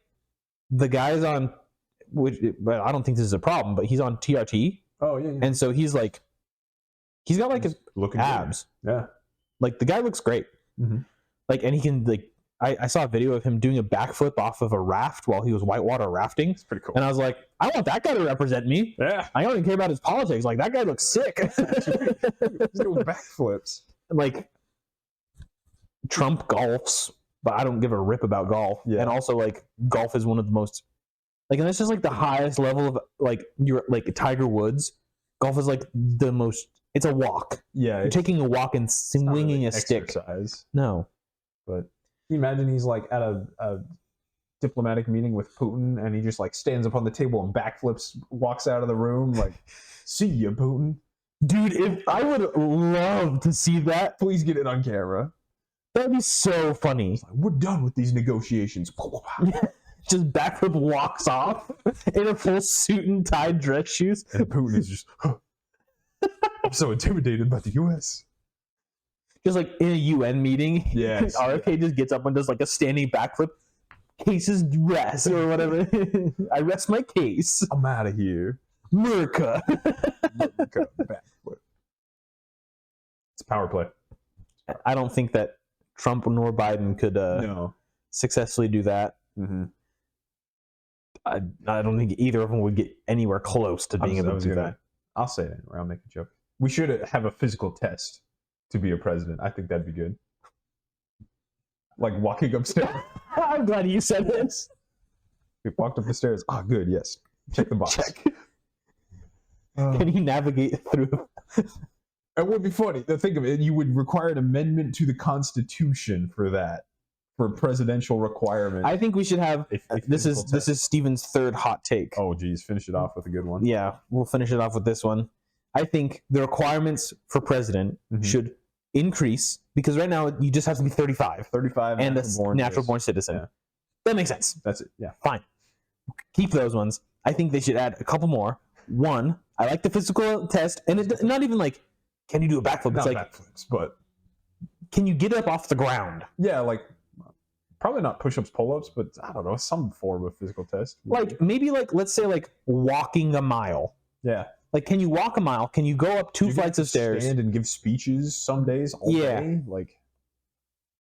the guy's on, but I don't think this is a problem, but he's on TRT. Oh, yeah. And so he's got like his looking abs. Good. Yeah. Like the guy looks great. Like, and he can like, I saw a video of him doing a backflip off of a raft while he was whitewater rafting. It's pretty cool. And I was like, I want that guy to represent me. Yeah. I don't even care about his politics. Like, that guy looks sick. He's doing backflips. Like, Trump golfs, but I don't give a rip about golf. Yeah. And also, like, golf is one of the most, like, and that's just like the highest level of, like, you're like Tiger Woods. Golf is like the most, it's a walk. Yeah. You're taking a walk and swinging a stick. Exercise. No. But can you imagine he's like at a diplomatic meeting with Putin and he just like stands up on the table and backflips, walks out of the room like, see ya, Putin. Dude, if I would love to see that. Please get it on camera. That'd be so funny. Like, we're done with these negotiations. Just backflip walks off in a full suit and tie dress shoes. And Putin is just, I'm so intimidated by the U.S. Just like in a UN meeting. Yes. RFK just gets up and does like a standing backflip. Cases rest or whatever. I rest my case. I'm out of here. America. Backflip. It's Power play. I don't think that Trump nor Biden could No. successfully do that. Mm-hmm. I don't think either of them would get anywhere close to being able to do that. I'll say it anyway. I'll make a joke. We should have a physical test to be a president. I think that'd be good. Like walking upstairs. I'm glad you said this. We walked up the stairs. Ah, good. Yes. Check the box. Check. Can he navigate through? It would be funny. Think of it. You would require an amendment to the Constitution for that, for presidential requirement. I think we should have. This physical test. is Steven's third hot take. Oh, geez. Finish it off with a good one. Yeah, we'll finish it off with this one. I think the requirements for president should increase because right now you just have to be 35 and a natural-born citizen. Yeah. That makes sense. That's it. Yeah. Fine. Keep those ones. I think they should add a couple more. One, I like the physical test, and it's not even like, can you do a backflip? It's Not like, backflips, but can you get up off the ground? yeah, like probably not push-ups, pull-ups, but I don't know, some form of physical test. Like maybe like let's say like walking a mile. Yeah. Like, can you walk a mile? Can you go up two You flights get of to stairs? stand and give speeches some days all Yeah. day? Like,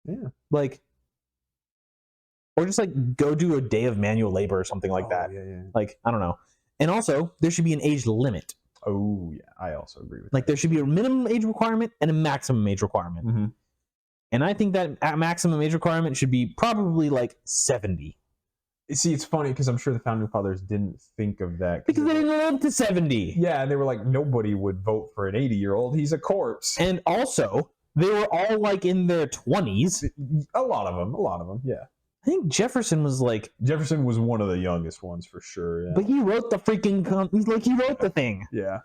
yeah. Like, or just like go do a day of manual labor or something like that. Yeah. Like, I don't know. And also, there should be an age limit. Oh, yeah. I also agree with Like, that. there should be a minimum age requirement and a maximum age requirement. Mm-hmm. And I think that maximum age requirement should be probably like 70. See, it's funny because I'm sure the founding fathers didn't think of that. Because they didn't live to 70. Yeah, and they were like, nobody would vote for an 80-year-old. He's a corpse. And also, they were all like in their 20s. A lot of them, yeah. I think Jefferson was like, Jefferson was one of the youngest ones for sure, yeah. but he wrote the freaking, he wrote the thing. Yeah.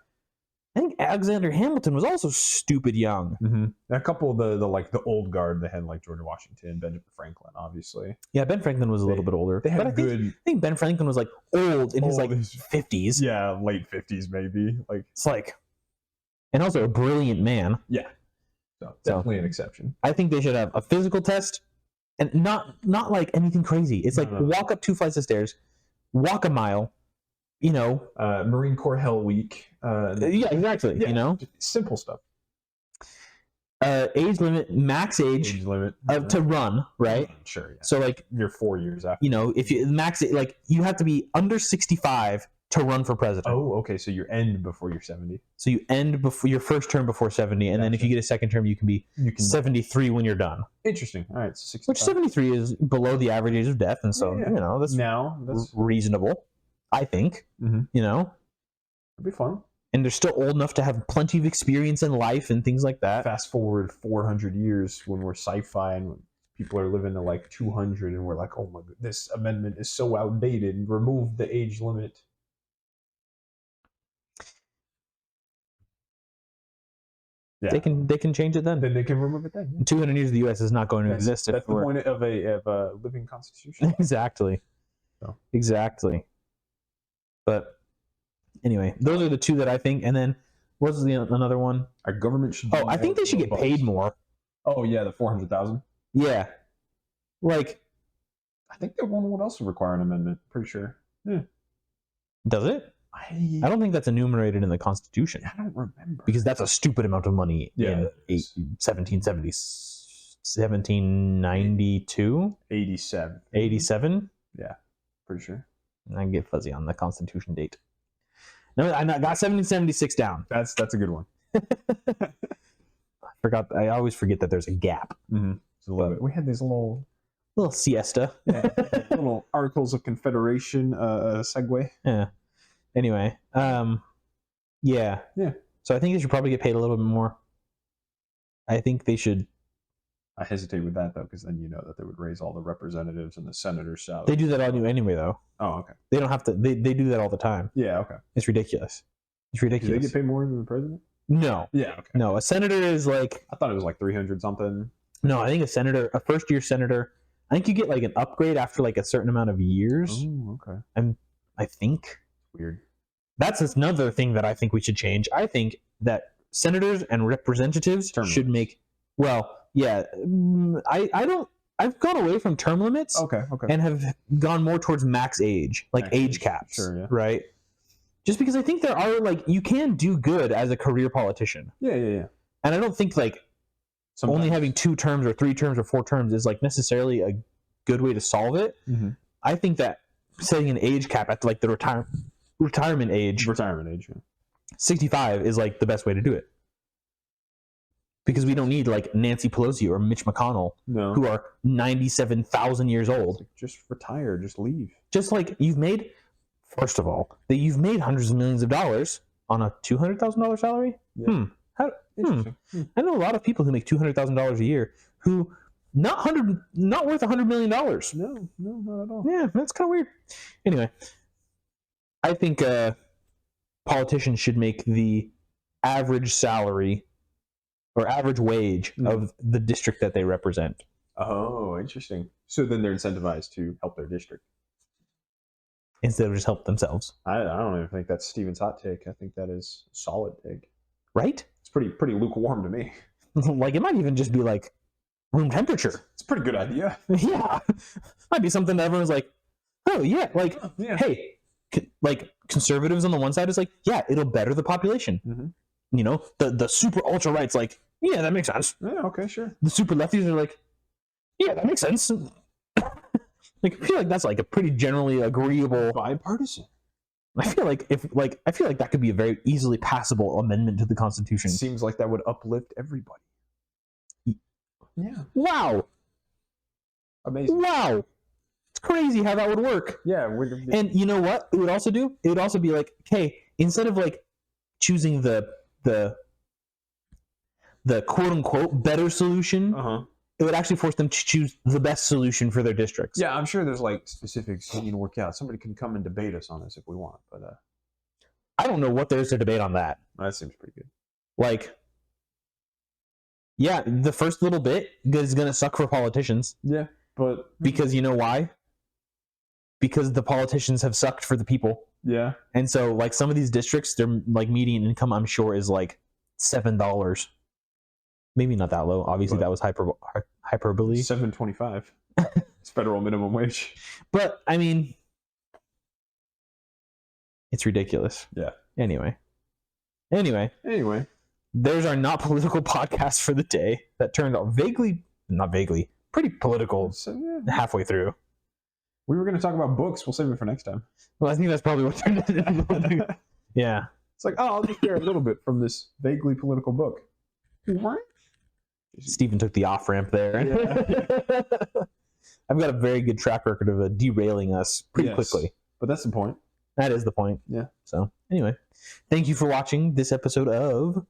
I think Alexander Hamilton was also stupid young. Mm-hmm. A couple of the old guard, they had like George Washington, Benjamin Franklin, obviously. Yeah, Ben Franklin was a little bit older. They had but I think Ben Franklin was like old in his like 50s. Yeah, late 50s maybe. Like, It's like, and also a brilliant man. yeah. So definitely an exception. I think they should have a physical test, and not like anything crazy. It's like walk up 2 flights of stairs, walk a mile. You know, Marine Corps Hell Week. yeah, exactly. Yeah, you know, simple stuff. Age limit, max age limit to run, right? Sure. Yeah. So like, You're 4 years after. you know, if you max it, like you have to be under 65 to run for president. Oh, okay. So you end before you're 70. So you end before your first term before 70, and then if you get a second term, you can be 73 when you're done. Interesting. All right. So 65. Which 73 is below the average age of death, and so Yeah. you know that's reasonable. I think. Mhm. You know, It'd be fun. and they're still old enough to have plenty of experience in life and things like that. Fast forward 400 years when we're sci-fi and when people are living to like 200 and we're like, oh my god, this amendment is so outdated. Remove the age limit. Yeah. They can change it then. Then they can remove it then. In 200 years, the U.S. is not going to exist. That's the point of a living constitution. Exactly. So. Exactly. But anyway, those are the two that I think. And then what's another one? Our government should. Oh, I think they should get paid more. Oh yeah, the 400,000. Yeah. Like, I think that one would also require an amendment. Pretty sure. Yeah. does it? I don't think that's enumerated in the Constitution. I don't remember. Because that's a stupid amount of money in 1770, 1792, 87. 87. Yeah, pretty sure. I get fuzzy on the Constitution date. No, I got 1776 down. That's a good one. I always forget that there's a gap. Mm-hmm. So we had these little siesta. little Articles of Confederation segue. Yeah. Anyway, yeah. So I think they should probably get paid a little bit more. I think they should. I hesitate with that though, because then you know that they would raise all the representatives and the senators' salaries. They do that all anyway, though. Oh, okay. They don't have to. They do that all the time. Yeah, okay. It's ridiculous. It's Do ridiculous. they get paid more than the president? No. Yeah, okay. No, a senator is like. I thought it was like 300 something. No, I think a first-year senator, I think you get like an upgrade after like a certain amount of years. Oh, okay. I think. Weird. That's another thing that I think we should change. I think that senators and representatives should make. Well, yeah, I've gone away from term limits. Okay. And have gone more towards max age, like age caps. Sure, yeah. Right. Just because I think there are like you can do good as a career politician. Yeah. And I don't think like Sometimes. only having 2 terms or 3 terms or 4 terms is like necessarily a good way to solve it. Mm-hmm. I think that setting an age cap at like the retirement age, Yeah. 65 is like the best way to do it. Because we don't need like Nancy Pelosi or Mitch McConnell, No. who are 97,000 years old. Just retire. Just leave. Just like you've made, first of all, that you've made hundreds of millions of dollars on a $200,000 salary. Yeah. Interesting. I know a lot of people who make $200,000 a year who not worth $100 million. No, not at all. Yeah, that's kind of weird. Anyway, I think politicians should make the average salary or average wage of the district that they represent. Oh, interesting. So then they're incentivized to help their district instead of just help themselves. I don't even think that's Steven's hot take. I think that is a solid take. Right? It's pretty lukewarm to me. Like it might even just be like room temperature. It's a pretty good idea. Yeah, might be something that everyone's like, oh yeah, like hey, like conservatives on the one side is like, yeah, it'll better the population. Mm-hmm. You know, the super ultra right's like, yeah, that makes sense. Yeah, okay, sure. The super lefties are like, yeah, that makes sense. Like I feel like that's like a pretty generally agreeable bipartisan. I feel like that could be a very easily passable amendment to the Constitution. It seems like that would uplift everybody. Yeah. Wow. Amazing. Wow. It's crazy how that would work. Yeah. And you know what it would also do? It would also be like, okay, instead of like choosing the quote unquote better solution, it would actually force them to choose the best solution for their districts. Yeah, I'm sure there's like specifics that need to work out. Somebody can come and debate us on this if we want, but I don't know what there is to debate on that. That seems pretty good. Like, yeah, the first little bit is going to suck for politicians. Yeah, but because you know why? Because the politicians have sucked for the people. Yeah. And so like some of these districts, their like median income, I'm sure, is like $7. Maybe not that low. Obviously, that was hyperbole. $7.25. It's federal minimum wage. But I mean, it's ridiculous. Yeah. Anyway, there's our not political podcast for the day that turned out pretty political. So, yeah. Halfway through. We were going to talk about books. We'll save it for next time. Well, I think that's probably what turned it into. Yeah. It's like, I'll just share a little bit from this vaguely political book. What? Stephen took the off-ramp there. Yeah. I've got a very good track record of derailing us pretty quickly. But that's the point. That is the point. Yeah. So, anyway, thank you for watching this episode of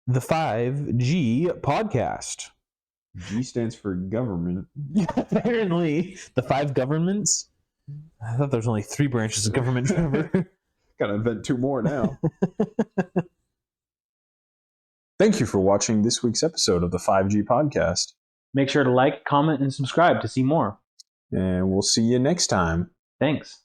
the 5G podcast. G stands for government. Apparently, the 5 governments. I thought there's only 3 branches of government, Trevor. Gotta invent 2 more now. Thank you for watching this week's episode of the 5G podcast. Make sure to like, comment, and subscribe to see more. And we'll see you next time. Thanks.